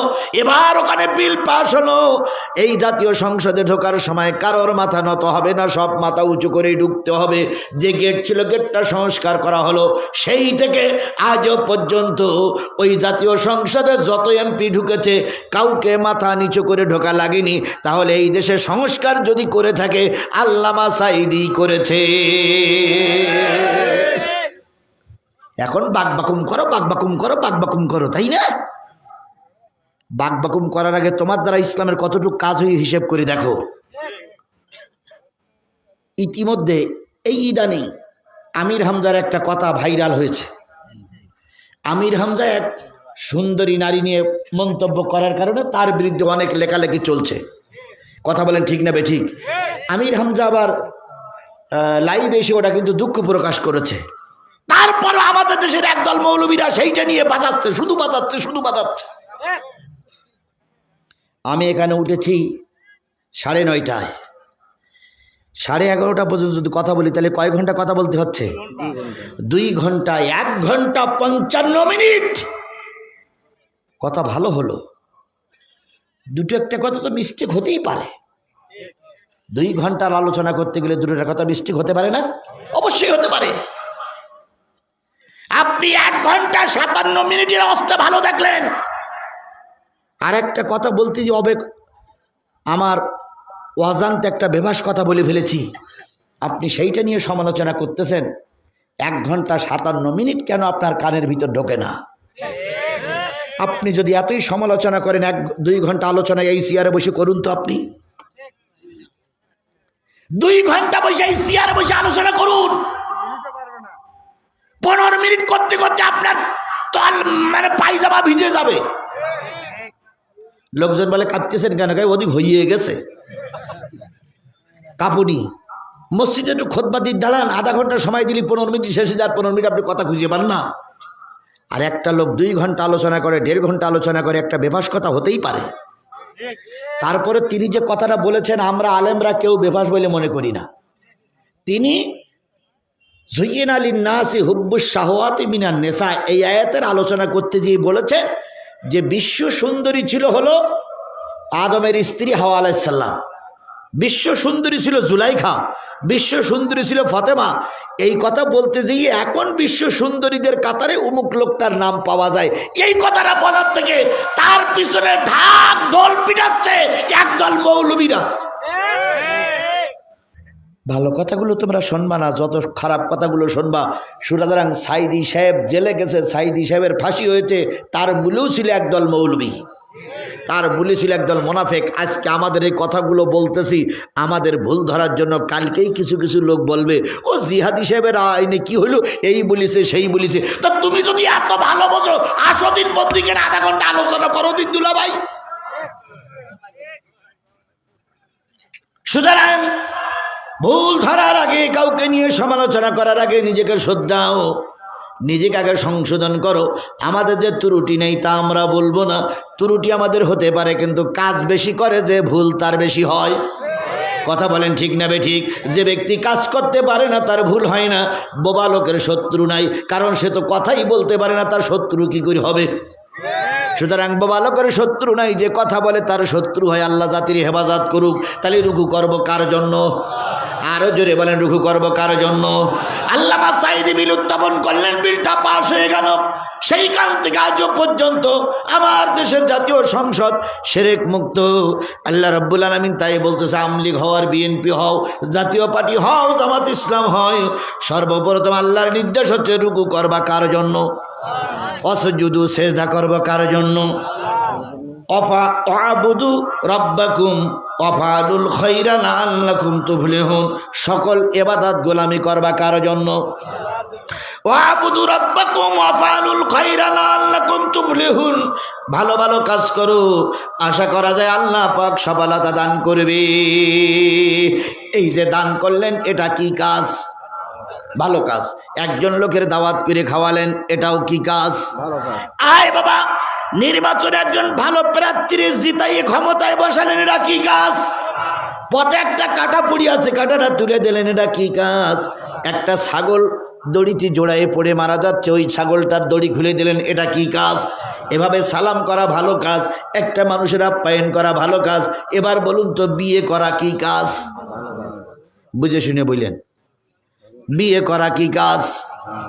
এবার ওখানে বিল পাস হলো, এই জাতীয় সংসদে ঢোকার সময় কারোর মাথা নত হবে না, সব মাথা উঁচু করেই ঢুকতে হবে। যে গেট ছিল গেটটা সংস্কার করা হলো। সেই থেকে আজও পর্যন্ত ওই জাতীয় সংসদে যত এমপি ঢুকেছে কাউকে মাথা নিচু করে ঢোকা লাগেনি। তাহলে এই দেশে সংস্কার যদি করে থাকে আল্লামা সাইদি করেছে। এখন বাকবাকুম করো, বাকবাকুম করো, বাকবাকুম করো, তাই না? বাকবাকুম করার আগে তোমার দ্বারা ইসলামের কতটুকু কাজ হয়ে হিসেব করে দেখো। ইতিমধ্যে এই ইদানিং আমির হামজার একটা কথা ভাইরাল হয়েছে। আমির হামজা এক সুন্দরী নারী নিয়ে মন্তব্য করার কারণে তার বিরুদ্ধে অনেক লেখালেখি চলছে। কথা বলেন ঠিক না বেঠিক? আমির হামজা আবার লাইভে এসে ওটা কিন্তু দুঃখ প্রকাশ করেছে। তারপর আমাদের দেশের একদল মৌলবীরা সেইটা নিয়ে বাজাচ্ছে, শুধু বাজাচ্ছে, শুধু বাজাচ্ছে। আমি এখানে উঠেছি 9:30, 11:30 পর্যন্ত যদি কথা বলি তাহলে কয় ঘন্টা কথা বলতে হচ্ছে? 2 ঘন্টা, 1 ঘন্টা 55 মিনিট কথা ভালো হলো। দুটো একটা কথা তো মিস্টেক হতেই পারে, 2 ঘন্টার আলোচনা করতে গেলে দুটোটা কথা মিস্টেক হতে পারে না? অবশ্যই হতে পারে। আপনি 1 ঘন্টা 57 মিনিটের অবস্থা ভালো দেখলেন, আর একটা কথা বলতে যে আমার অজান্তে একটা বেভাস কথা বলে ফেলেছি, আপনি সেইটা নিয়ে সমালোচনা করতেছেন। 1 ঘন্টা 57 মিনিট কেন আপনার কানের ভিতর ঢোকে না? আপনি যদি এতই সমালোচনা করেন 1-2 ঘন্টা আলোচনা এই চেয়ারে বসে করুন তো। আপনি 2 ঘন্টা বসে এই চেয়ারে বসে আলোচনা করুন। 15 মিনিট করতে করতে আপনার তো মানে পায়জামা ভিজে যাবে। লোকজন বলে কাঁপতেছেন কেন? অধিক হইয়ে গেছে কাপুনি। মসজিদে একটু খুতবা দিয়ে দাঁড়ান, আধা ঘন্টা সময় দিলি 15 মিনিট শেষে যার 15 মিনিট আপনি কথা খুঁজে পান না। আর একটা লোক 2 ঘন্টা আলোচনা করে, 1.5 ঘন্টা আলোচনা করে, একটা বেফাস কথা হতেই পারে। তারপরে তিনি যে কথাটা বলেছেন আমরা আলেমরা কেউ বেফাস বলে মনে করি না। তিনি যুইয়িনা লিন-নাসি হুব্বুশ শাহওয়াতি মিনান নিসা, এই আয়াতের আলোচনা করতে গিয়ে বলেছেন যে বিশ্ব সুন্দরী ছিল হলো আদমের স্ত্রী হাওয়া আলাইহিস সালাম, বিশ্ব সুন্দরী ছিল জুলাইখা, বিশ্ব সুন্দরী ছিল ফাতেমা। এই কথা বলতে গিয়ে এখন বিশ্ব সুন্দরীদের কাতারে অমুক লোকটার নাম পাওয়া যায়। এই কথাটা বলার থেকে তার পিছনে ঢাক ঢোল পিটাচ্ছে একদল মৌলবীরা। ভালো কথাগুলো তোমরা শুনবা না, যত খারাপ কথাগুলো শুনবা। সুতরাং সাইদি সাহেব জেলে গেছে, সাইদি সাহেবের ফাঁসি হয়েছে, তার মূলেও ছিল একদল মৌলবী, তার বুলি ছিল একদল মোনাফেক। আজকে আমাদের এই কথাগুলো বলতেছি আমাদের ভুল ধরার জন্য। কালকেই কিছু কিছু লোক বলবে ও জিহাদি সাহেবের আইনে কি হইল, এই বলিছে সেই বলিছে। তা তুমি যদি এত ভালো বোঝো আসো দিন বন্দিকে আধা ঘন্টা আলোচনা করো দিন দুলা ভাই। সুতরাং ভুল ধরার আগে, কাউকে নিয়ে সমালোচনা করার আগে নিজেকে শোধরাও, নিজেকে আগে সংশোধন করো। আমাদের যে ত্রুটি নেই তা আমরা বলবো না, ত্রুটি আমাদের হতে পারে, কিন্তু কাজ বেশি করে যে ভুল তার বেশি হয়। কথা বলেন ঠিক না বেঠিক? যে ব্যক্তি কাজ করতে পারে না তার ভুল হয় না। বোবা লোকের শত্রু নাই, কারণ সে তো কথাই বলতে পারে না, তার শত্রু কি করে হবে? সুতরাং বোবা লোকের শত্রু নাই, যে কথা বলে তার শত্রু হয়। আল্লাহ জাতির হেফাজত করুক। তাহলে রুকু করব কার জন্য? আরো জোরে বলেন, রুকু করব কার জন্য? আল্লামা সাঈদী বিল উত্থাপন করলেন, বিলটা পাস হয়ে গেল। সেইখান থেকে আজও পর্যন্ত আমার দেশের জাতীয় সংসদ শিরক মুক্ত। আল্লাহ রাব্বুল আলামিন তাই বলতেছে, আওয়ামী লীগ হও আর বিএনপি হও, জাতীয় পার্টি হও, জামাত ইসলাম হয়, সর্বপ্রথম আল্লাহর নির্দেশ হচ্ছে রুকু করবা কার জন্য? অসজুদু, সেজদা করব কার জন্য? অফা তা'বুদু রাব্বাকুম ওয়াফআলুল খায়রা লাআল্লাকুম তুফলিহুন, সকল ইবাদত গোলামি করবা কার জন্য? ওয়া'বুদু রাব্বাকুম ওয়াফআলুল খায়রা লাআল্লাকুম তুফলিহুন, ভালো ভালো কাজ করো, আশা করা যায় আল্লাহ পাক সফলতা দান করবে। এই যে দান করলেন, এটা কি কাজ? ভালো কাজ। একজন লোকের দাওয়াত করে খাওয়ালেন, এটাও কি কাজ? আয় বাবা, নির্বাচনে একজন ভালো প্রার্থীর জিতাই ক্ষমতায় বসালেন, এটা কি কাজ? পথে একটা কাটা পড়ি আছে, কাটাটা তুলে দিলেন, এটা কি কাজ? একটা ছাগল দড়িতে জোড়ায় পড়ে মারা যাচ্ছে, ওই ছাগলটার দড়ি খুলে দিলেন, এটা কি কাজ? এভাবে সালাম করা ভালো কাজ, একটা মানুষের আপ্যায়ন করা ভালো কাজ। এবার বলুন তো, বিয়ে করা কি কাজ? বুঝে শুনে বললেন, বিয়ে করা কি কাজ?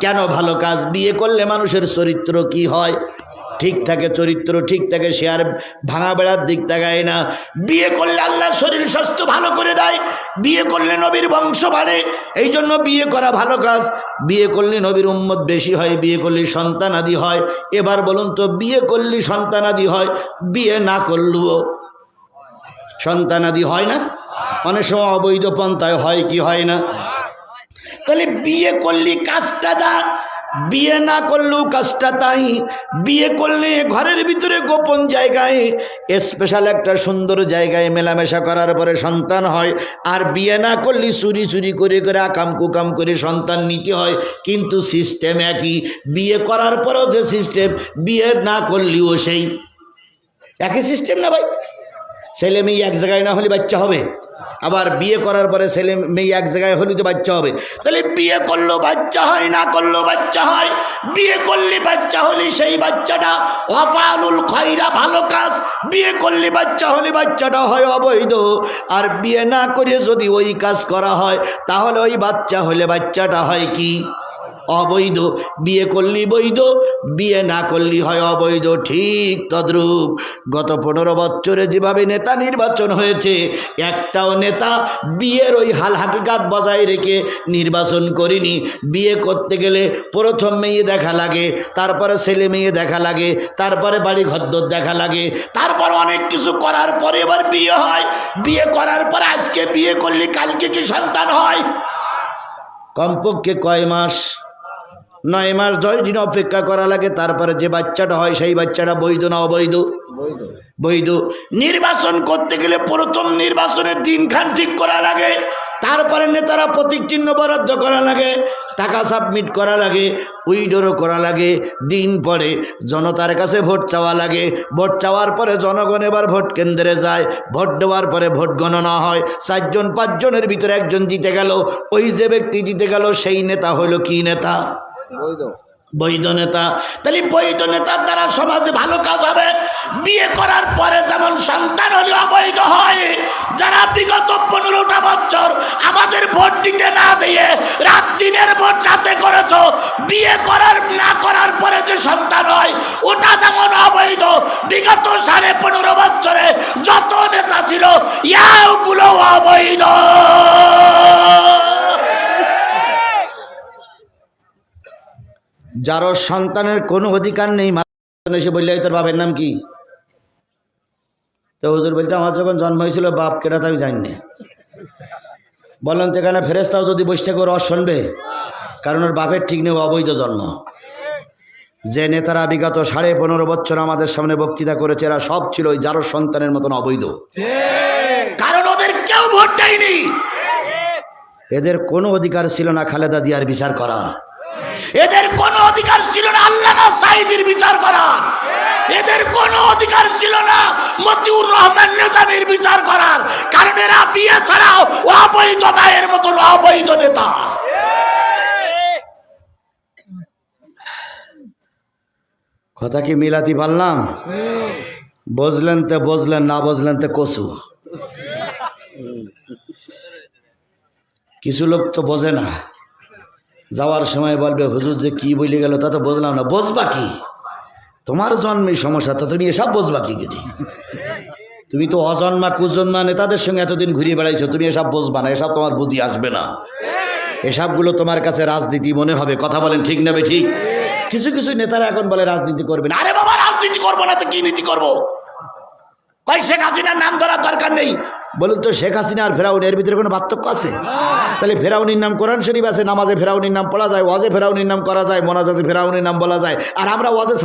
কেন ভালো কাজ? বিয়ে করলে মানুষের চরিত্র কি হয়? ঠিক থাকে, চরিত্র ঠিক থাকে, সে আর ভাঙা বেড়ার দিক তাকায় না। বিয়ে করলে আল্লাহ শরীর স্বাস্থ্য ভালো করে দেয়, বিয়ে করলে নবীর বংশ বাড়ে, এই জন্য বিয়ে করা ভালো কাজ। বিয়ে করলে নবীর উম্মত বেশি হয়, বিয়ে করলে সন্তানাদি হয়। এবার বলুন তো, বিয়ে করলে সন্তানাদি হয়, বিয়ে না করলেও সন্তানাদি হয় না? অনেক সময় অবৈধ পন্থায় হয় কি হয় না? তাহলে বিয়ে করলে কাজটা যা, বিয়ে না করলেও কাজটা তাই। বিয়ে করলে ঘরের ভিতরে গোপন জায়গায়, স্পেশাল একটা সুন্দর জায়গায় মেলামেশা করার পরে সন্তান হয়। আর বিয়ে না করলে চুরি চুরি করে করে আকাম কুকাম করে সন্তান নিতে হয়। কিন্তু সিস্টেম একই, বিয়ে করার পরেও যে সিস্টেম, বিয়ে না করলেও সেই একই সিস্টেম না ভাই? ছেলে মেয়ে এক জায়গায় না হলে বাচ্চা হবে, আবার বিয়ে করার পরে ছেলে মেয়ে এক জায়গায় হলে তো বাচ্চা হবে। তাহলে বিয়ে করলেও বাচ্চা হয়, না করলেও বাচ্চা হয়। বিয়ে করলে বাচ্চা হলে সেই বাচ্চাটা ওয়াফালুল খয়রা, ভালো কাজ। বিয়ে করলে বাচ্চা হলে বাচ্চাটা হয় অবৈধ। আর বিয়ে না করে যদি ওই কাজ করা হয় তাহলে ওই বাচ্চা হলে বাচ্চাটা হয় কি? অবৈধ। বিয়ে করলি বৈধ, বিয়ে না করলি হয় অবৈধ। ঠিক তদ্রূপ গত 15 বছরে যেভাবে নেতা নির্বাচন হয়েছে, একটাও নেতা বিয়ের ওই হাল হাকিকাত বজায় রেখে নির্বাচন করেনি। বিয়ে করতে গেলে প্রথম মেয়ে দেখা লাগে, তারপরে ছেলে মেয়ে দেখা লাগে, তারপরে বাড়ি ঘরদোর দেখা লাগে, তারপর অনেক কিছু করার পরে এবার বিয়ে হয়। বিয়ে করার পর আজকে বিয়ে করলে কালকে কি সন্তান হয়? কমপক্ষে কয় মাস? 9 মাস 10 দিন অপেক্ষা করা লাগে, তারপরে যে বাচ্চাটা হয় সেই বাচ্চাটা বৈধ না অবৈধ? বৈধ। নির্বাচন করতে গেলে প্রথম নির্বাচনের দিনখান ঠিক করা লাগে, তারপরে নেতারা প্রতীক চিহ্ন বরাদ্দ করা লাগে, টাকা সাবমিট করা লাগে, উইড্রো করা লাগে। দিন পরে জনতার কাছে ভোট চাওয়া লাগে। ভোট চাওয়ার পরে জনগণ এবার ভোট কেন্দ্রে যায়। ভোট দেওয়ার পরে ভোট গণনা হয়। 4 জন 5 জনের ভিতরে একজন জিতে গেল। ওই যে ব্যক্তি জিতে গেল সেই নেতা হলো কি নেতা? বৈধ নেতা। তাহলে বৈধ নেতার দ্বারা সমাজে ভালো কাজ হবে। বিয়ে করার পরে যেমন সন্তান হলে অবৈধ হয়, যারা বিগত 15টা বছর আমাদের ভোট দিতে না দিয়ে রাত দিনের ভোট রাতে করেছ, বিয়ে করার না করার পরে যে সন্তান হয় ওটা যেমন অবৈধ, বিগত 15.5 বছরে যত নেতা ছিল ইয়াগুলো অবৈধ। যারও সন্তানের কোনো অধিকার নেই, এসে বললে তোর বাপের নাম কি? তো হুজুর বলতে আমার যখন জন্ম হয়েছিল বাপ কেটা তো আমি জানি না। বললেন তো এখানে ফেরেশতাও যদি বসে থেকে রস শুনবে, কারণ ওর বাপের ঠিক নেই, অবৈধ জন্ম। যে নেতারা বিগত 15.5 বছর আমাদের সামনে বক্তৃতা করেছে এরা সব ছিল ওই যারও সন্তানের মতন অবৈধ, কারণ ওদের কেউ ভোট দেয়নি। এদের কোনো অধিকার ছিল না খালেদা জিয়ার বিচার করার, এদের কোনো অধিকার ছিল না আল্লামা সাঈদীর বিচার করার, এদের কোনো অধিকার ছিল না মতিউর রহমান নিজামীর বিচার করার, কারণ এরা বিয়ে ছাড়াও অবৈধ মায়ের মতন অবৈধ নেতা। কথা কি মিলাতে পারলাম? বুঝলেন তো বুঝলেন, না বুঝলেন তো কসু। কিছু লোক তো বোঝে না, যাওয়ার সময় বলবে হুজুর যে কি বলে গেল তা তো বুঝলাম না। বুঝবা কি? তোমার জন্মে সমস্যা, তো তুমি এসব বুঝবা কি? তুমি তো অজন্মা কুজন্মা নেতাদের সঙ্গে এতদিন ঘুরিয়ে বেড়াইছো, তুমি এসব বুঝবা না, এসব তোমার বুঝি আসবে না। এসবগুলো তোমার কাছে রাজনীতি মনে হবে। কথা বলেন ঠিক নেবে? ঠিক। কিছু কিছু নেতারা এখন বলে রাজনীতি করবে না। আরে বাবা, রাজনীতি করবো না তো কি নীতি করবো? কই শেখ হাসিনার নাম ধরার দরকার নেই। বলুন তো শেখ হাসিনা আর ফেরাউন এর ভিতরে কোনো পার্থক্য আছে? তাহলে ফেরাউনির নাম কোরআন শরীফ আছে, নামাজে ফেরাউনির নাম পড়া যায়, ওয়াজে ফেরাউনির নাম করা যায়, মোনাজাতে ফেরাউনির নাম বলা যায়। আর আমরা ওয়াজে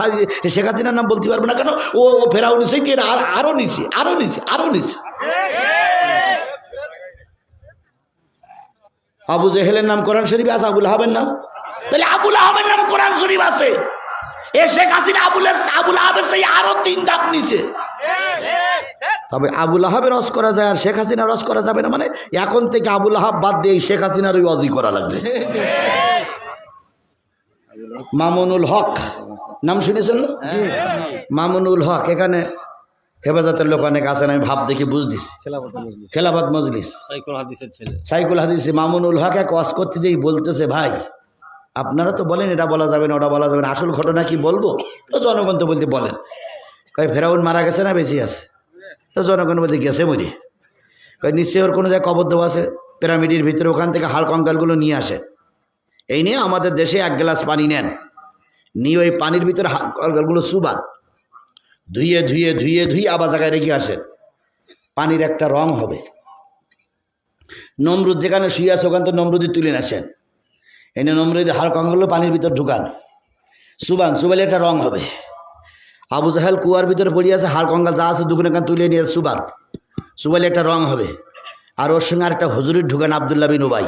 শেখ হাসিনার নাম বলতে পারবো না কেন? ও ফেরাউনি থেকে আরো নিচে, আরো নিচে, আরো নিচে। আবু জেহেলের নাম কোরআন শরীফ আছে, আবুল আহাবের নাম? তাহলে আবুল আহাবের নাম কোরআন শরীফ আছে, এ শেখ হাসিনা আবুল আহাবের সেই আরো 3 ধাপ নিচে। তবে আবুল আহাবের রস করা যায় আর শেখ হাসিনা রস করা যাবে না, মানে এখন থেকে আবুল আহাব বাদ দিয়ে শেখ হাসিনার ওই অজি করা লাগবে। মামুনুল হক নাম শুনেছেন? মামুনুল হক এখানে হেফাজতের লোক অনেক আছেন, আমি ভাব দেখে বুঝ দিছি। খেলাফত মজলিস সাইকুল হাদিসে মামুনুল হক এক ওয়াজ করতে যেই বলতেছে, ভাই আপনারা তো বলেন এটা বলা যাবে না ওটা বলা যাবে না, আসল ঘটনা কি বলবো? তো জনগণ তো বলতে বলেন। কয় ফেরাউন মারা গেছে না বেঁচে আছে? তো জনগণ বলতে গেছে মরে। কয় নিশ্চয়ই ওর কোনো জায়গায় কবর দেওয়া আছে পিরামিডের ভিতরে, ওখান থেকে হাড় কঙ্কালগুলো নিয়ে আসে। এই নিয়ে আমাদের দেশে 1 গ্লাস পানি নেন, নিয়ে ওই পানির ভিতরে হাড় কঙ্কালগুলো চুবান, ধুয়ে ধুয়ে ধুয়ে ধুয়ে আবার জায়গায় রেখে আসেন। পানির একটা রং হবে। নমরুদ যেখানে শুয়ে আছে ওখান তো নমরুদি তুলে আসেন, এনে নমরুদি হাড় কঙ্কালগুলো পানির ভিতর ঢুকান, চুবান, চুবালে একটা রং হবে। আবু জাহেল কুয়ার ভিতরে পড়ে আছে, হাড় কঙ্কাল যা আছে দুগুনে কান তুলে নিয়ে সুবান, সুবাইলে একটা রং হবে। আর ওর সঙ্গে আরেকটা হুজুরির ঢুকান, আবদুল্লাহ বিন উবাই।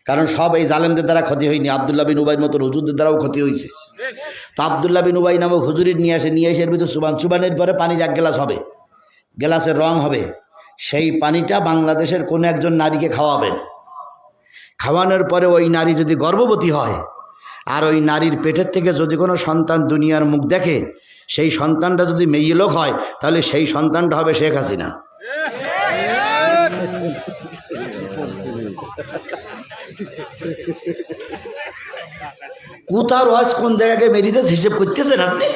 কারণ সব এই জালেমদের দ্বারা ক্ষতি হয়নি, আবদুল্লাহ বিন উবাইয়ের মতো হুজুরদের দ্বারাও ক্ষতি হয়েছে। তো আবদুল্লাহ বিন উবাই নামক হুজুরির নিয়ে এসে এর ভিতরে সুবান, সুবানের পরে পানির 1 গ্লাস হবে। গ্লাসের রং হবে, সেই পানিটা বাংলাদেশের কোনো একজন নারীকে খাওয়াবেন। খাওয়ানোর পরে ওই নারী যদি গর্ভবতী হয় আর ওই নারীর পেটের থেকে যদি কোনো সন্তান দুনিয়ার মুখ দেখে, সেই সন্তানটা যদি মেয়ে লোক হয় তাহলে সেই সন্তানটা হবে শেখ হাসিনা। কোথার ওয়াজ কোন জায়গাকে মেরিতেছে হিসেব করতেছেন আপনি?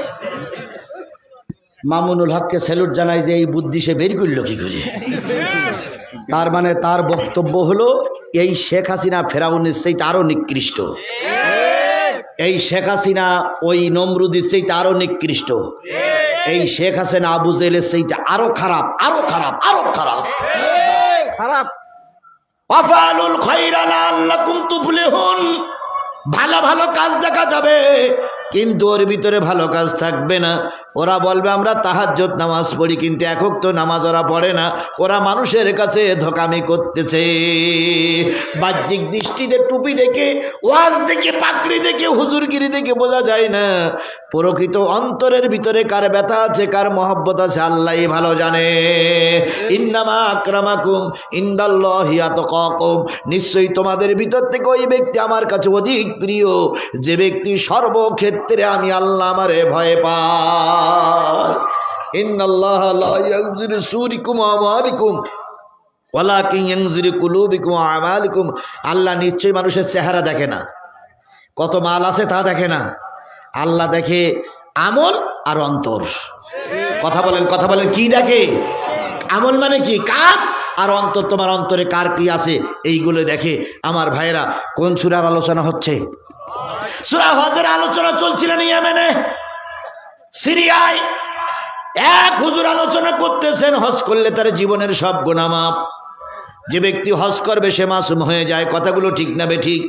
মামুনুল হককে স্যালুট জানাই যে এই বুদ্ধি সে বের করলো কি করে। তার মানে তার বক্তব্য হলো এই শেখ হাসিনা ফেরাউনের চাইতে আরো নিকৃষ্ট, এই শেখ হাসিনা ওই নমরুদের চাইতে আরো নিকৃষ্ট, এই শেখ হাসিনা আবু জেলের চাইতে আরো খারাপ, আরো খারাপ, আরো খারাপ খারাপ। আফালুল খায়রা লাআল্লাকুম তুফলিহুন, ভালো ভালো কাজ দেখা যাবে কিন্তু ওর ভিতরে ভালো কাজ থাকবে না। ওরা বলবে আমরা তাহাজ্জুদ নামাজ পড়ি, কিন্তু একক তো নামাজ ওরা পড়ে না, ওরা মানুষের কাছে ধোকামি করতেছে। বাহ্যিক দৃষ্টিতে টুপি দেখে, ওয়াজ দেখে, পাগড়ি দেখে, হুজুরগিরি দেখে বোঝা যায় না প্রকৃত অন্তরের ভিতরে কার ব্যথা আছে, কার মহব্বত আছে আল্লাহই ভালো জানে। ইন্নামা আকরামাকুম ইনদাল্লাহি আতকাকুম, নিশ্চয়ই তোমাদের ভিতর থেকে ওই ব্যক্তি আমার কাছে অধিক প্রিয় যে ব্যক্তি সর্বক্ষেত্রে আমি আল্লাহ আমারে ভয় পাই। ইন্নাল্লাহা লা ইয়ানজুরু সুরিকুম ওয়া আমওয়ালিকুম ওয়ালাকিন ইয়ানজুরু কুলুবিকুম ওয়া আমালিকুম। আল্লাহ নিশ্চয়ই মানুষের চেহারা দেখে না, কত মাল আছে তা দেখে না, আল্লাহ দেখে আমল আর অন্তর। কথা বলেন, কথা বলেন, কি দেখে? আমল মানে কি? কাজ। আর অন্তর, তোমার অন্তরে কার কি আছে এইগুলো দেখে। আমার ভাইরা, কোন সূরার আলোচনা হচ্ছে? সূরা হজের আলোচনা চলছিল ইয়েমেনে, সিরিয়ায়। এক হুজুর আলোচনা করতেছেন হজ করলে তার জীবনের সব গুনাহ মাফ, যে ব্যক্তি হজ করবে সে মাসুম হয়ে যায়। কথাগুলো ঠিক না বেঠিক?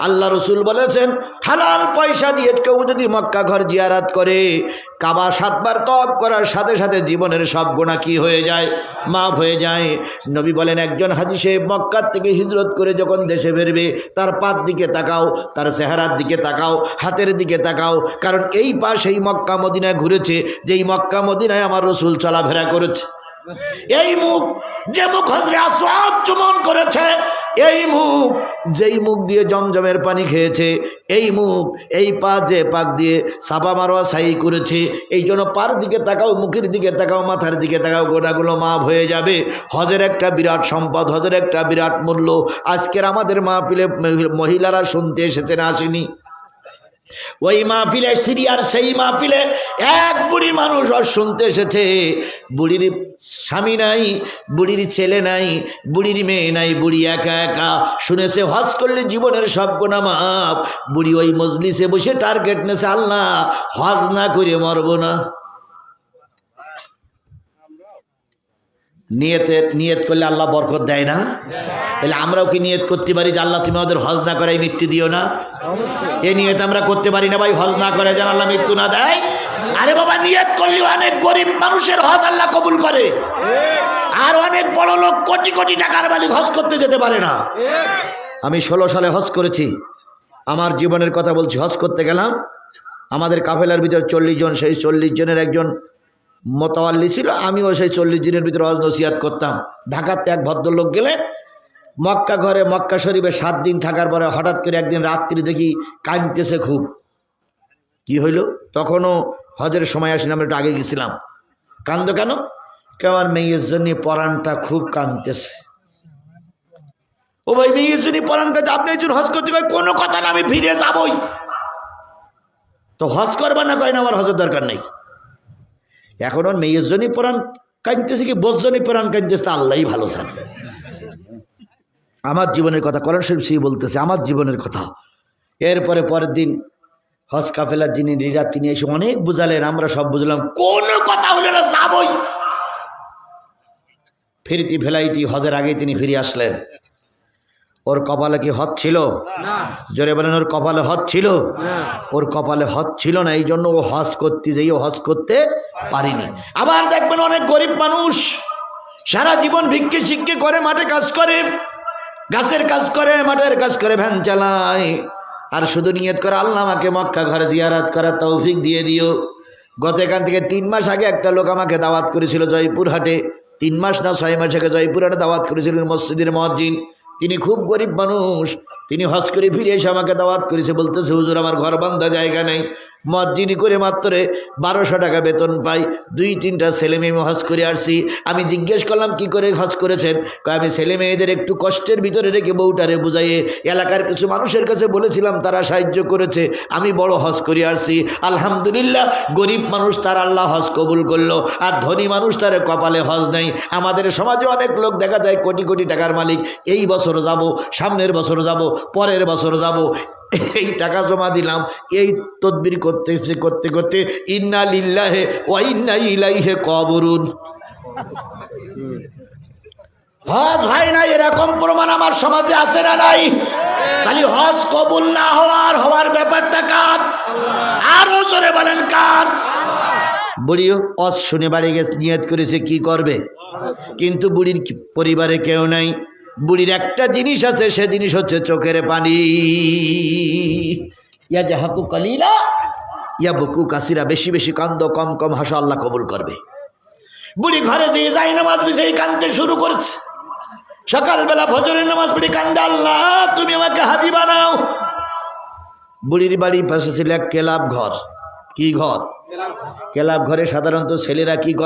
আল্লাহ রসুল বলেছেন হালাল পয়সা দিয়ে কেউ যদি মক্কা ঘর জিয়ারাত করে, কাবা 7 বার তওয়াফ করার সাথে সাথে জীবনের সব গুনাহ কি হয়ে যায়? মাফ হয়ে যায়। নবী বলেন একজন হাজী সাহেব মক্কার থেকে হিজরত করে যখন দেশে ফিরবে, তার পার দিকে তাকাও, তার চেহারার দিকে তাকাও, হাতের দিকে তাকাও, কারণ এই পা সেই মক্কা মদিনায় ঘুরেছে যেই মক্কা মদিনায় আমার রসুল চলাফেরা করেছে। এই মুখ, যে মুখ হযরত আসওয়াদ চুম্বন করেছে, এই মুখ যেই মুখ দিয়ে জমজমের পানি খেয়েছে, এই মুখ, এই পা যে পাক দিয়ে সাফা মারওয়া সাই করেছে, এই জন্য পার দিকে তাকাও, মুখের দিকে তাকাও, মাথার দিকে তাকাও, গোনাগুলো মাফ হয়ে যাবে। হজের একটা বিরাট সম্পদ, হজের একটা বিরাট মূল্য। আজকের আমাদের মাহফিলে মহিলারা শুনতে এসেছেন, আসেনি? ওই মাহফিলে, সিরিয়ার সেই মাহফিলে এক বুড়ি মানুষ শুনতে এসেছে। বুড়ির স্বামী নাই, বুড়ির ছেলে নাই, বুড়ির মেয়ে নাই, বুড়ি একা একা। শুনেছে হজ করলে জীবনের সব গুনাহ মাফ। বুড়ি ওই মজলিসে বসে টার্গেট নেছে, আল্লাহ হজ না করে মরব না। নিয়ত করলে আল্লাহ বরকত দেয় না? তাহলে আমরাও কি নিয়ত করতে পারি যে আল্লাহ তুমি আমাদের হজ না করাই মৃত্যু দিও না? এই নিয়ত আমরা করতে পারি না ভাই, হজ না করে যেন আল্লাহ মৃত্যু না দেয়। আরে বাবা, নিয়ত করলে অনেক গরিব মানুষের হজ আল্লাহ কবুল করে, আর অনেক বড় লোক কোটি কোটি টাকার মালিক হজ করতে যেতে পারে না। আমি 16 সালে হজ করেছি, আমার জীবনের কথা বলছি। হজ করতে গেলাম, আমাদের কাফেলার ভিতর 40 জন, সেই 40 জনের একজন মোতাওয়াল্লি ছিল। আমিও সেই 40 দিনের ভিতরে হজ নসিহত করতাম। ঢাকাতে এক ভদ্রলোক গেলে মক্কা ঘরে, মক্কা শরীফে 7 দিন থাকার পরে হঠাৎ করে একদিন রাত্রি দেখি কাঁদতেছে খুব। কি হইল? তখনও হজের সময় আসেনি, আমরা একটু আগে গেছিলাম। কান্দো কেন? আমার মেয়ের জন্য পরাণটা খুব কাঁদতেছে। ও ভাই, মেয়ের জন্য পরাণ কাঁদে, আপনি একজন হজ করতে কয়? কোনো কথা না, আমি ফিরে যাবই। তো হজ করবা না? কয় না, আমার হজের দরকার নেই। এখন ওর মেয়ের জন্যই পরাণ কাঁদতেছে কি বোঝ জন্যই পরাণ কাঁদতেছে, আল্লাহই ভালো জানে। আমার জীবনের কথা কোরআন শরীফ সেই বলতেছে, আমার জীবনের কথা। এরপরে পরের দিন হজ কাফেলার যিনি লিডার, তিনি এসে অনেক বুঝালেন, আমরা সব বুঝলাম, কোনো কথা হলো না, যাবই। ফিরতি ফেলাইটি হজের আগে তিনি ফিরে আসলেন। ওর কপালে কি হজ ছিল? জোরে বলেন, ওর কপালে হজ ছিল? ওর কপালে হজ ছিল না, এই জন্য ও হজ করতে যাই ও হজ করতে পারিনি। আবার দেখবেন অনেক গরিব মানুষ সারা জীবন ভিক্ষে শিক্ষে করে, মাঠে কাজ করে, গাছের কাজ করে, মাঠের কাজ করে, ভ্যান চালায়, আর শুধু নিয়ত করে আল্লাহ আমাকে মক্কা ঘরে জিয়ারত করার তৌফিক দিয়ে দিও। গত এখান থেকে 3 মাস আগে একটা লোক আমাকে দাওয়াত করেছিল জয়পুরহাটে, 3 মাস না 6 মাস আগে জয়পুরহাটে দাওয়াত করেছিলেন মসজিদের মুয়াজ্জিন। তিনি খুব গরিব মানুষ, তিনি হজ করে ফিরে এসে আমাকে দাওয়াত করেছে, বলতেছে হুজুর আমার ঘর বান্ধা জায়গা নেই, মুয়াজ্জিনি করে মাত্র 1200 টাকা বেতন পাই, 2-3টা ছেলে মেয়ে হজ করে আসছি। আমি জিজ্ঞেস করলাম কি করে হজ করেছেন? আমি ছেলে মেয়েদের একটু কষ্টের ভিতরে রেখে বউটারে বুঝাইয়ে এলাকার কিছু মানুষের কাছে বলেছিলাম, তারা সাহায্য করেছে, আমি বড় হজ করে আসছি আলহামদুলিল্লাহ। গরিব মানুষ তার আল্লাহ হজ কবুল করলো, আর ধনী মানুষ তার কপালে হজ নেই। আমাদের সমাজে অনেক লোক দেখা যায় কোটি কোটি টাকার মালিক, এই বছর যাব, সামনের বছর যাব, পরের বছর যাব, এই টাকা জমা দিলাম, এই তদবির করতে করতে ইন্না লিল্লাহি ওয়া ইন্না ইলাইহি কাবুরুন। হজ হয় না এরকম প্রমাণ আমার সমাজে আছে না নাই? খালি হজ কবুল না হওয়ার ব্যাপারটা কার? আরো জোরে বলেন কার? বুড়িও হজ শুনে বাড়ি গেছে, নিয়ত করেছে কি করবে, কিন্তু বুড়ির পরিবারে কেউ নাই। বুড়ির একটা জিনিস আছে, সে জিনিস হচ্ছে চোখের পানি। ইয়া জাহাকু কালিলা ইয়া বুকু কাসিরা, বেশি বেশি কান্দ, কম কম হাসা, আল্লাহ কবুল করবে। বুড়ি ঘরে দিয়ে যাই নামাজ বিছেই কাঁদতে শুরু করছে। সকালবেলা ফজরের নামাজ পড়ে কান্দে, আল্লাহ তুমি আমাকে হাজি বানাও। বুড়ির বাড়ির পাশে ছিল এক কেলাব ঘর। কি ঘর? কেলাব ঘরে সাধারণত ছেলেরা কি করে?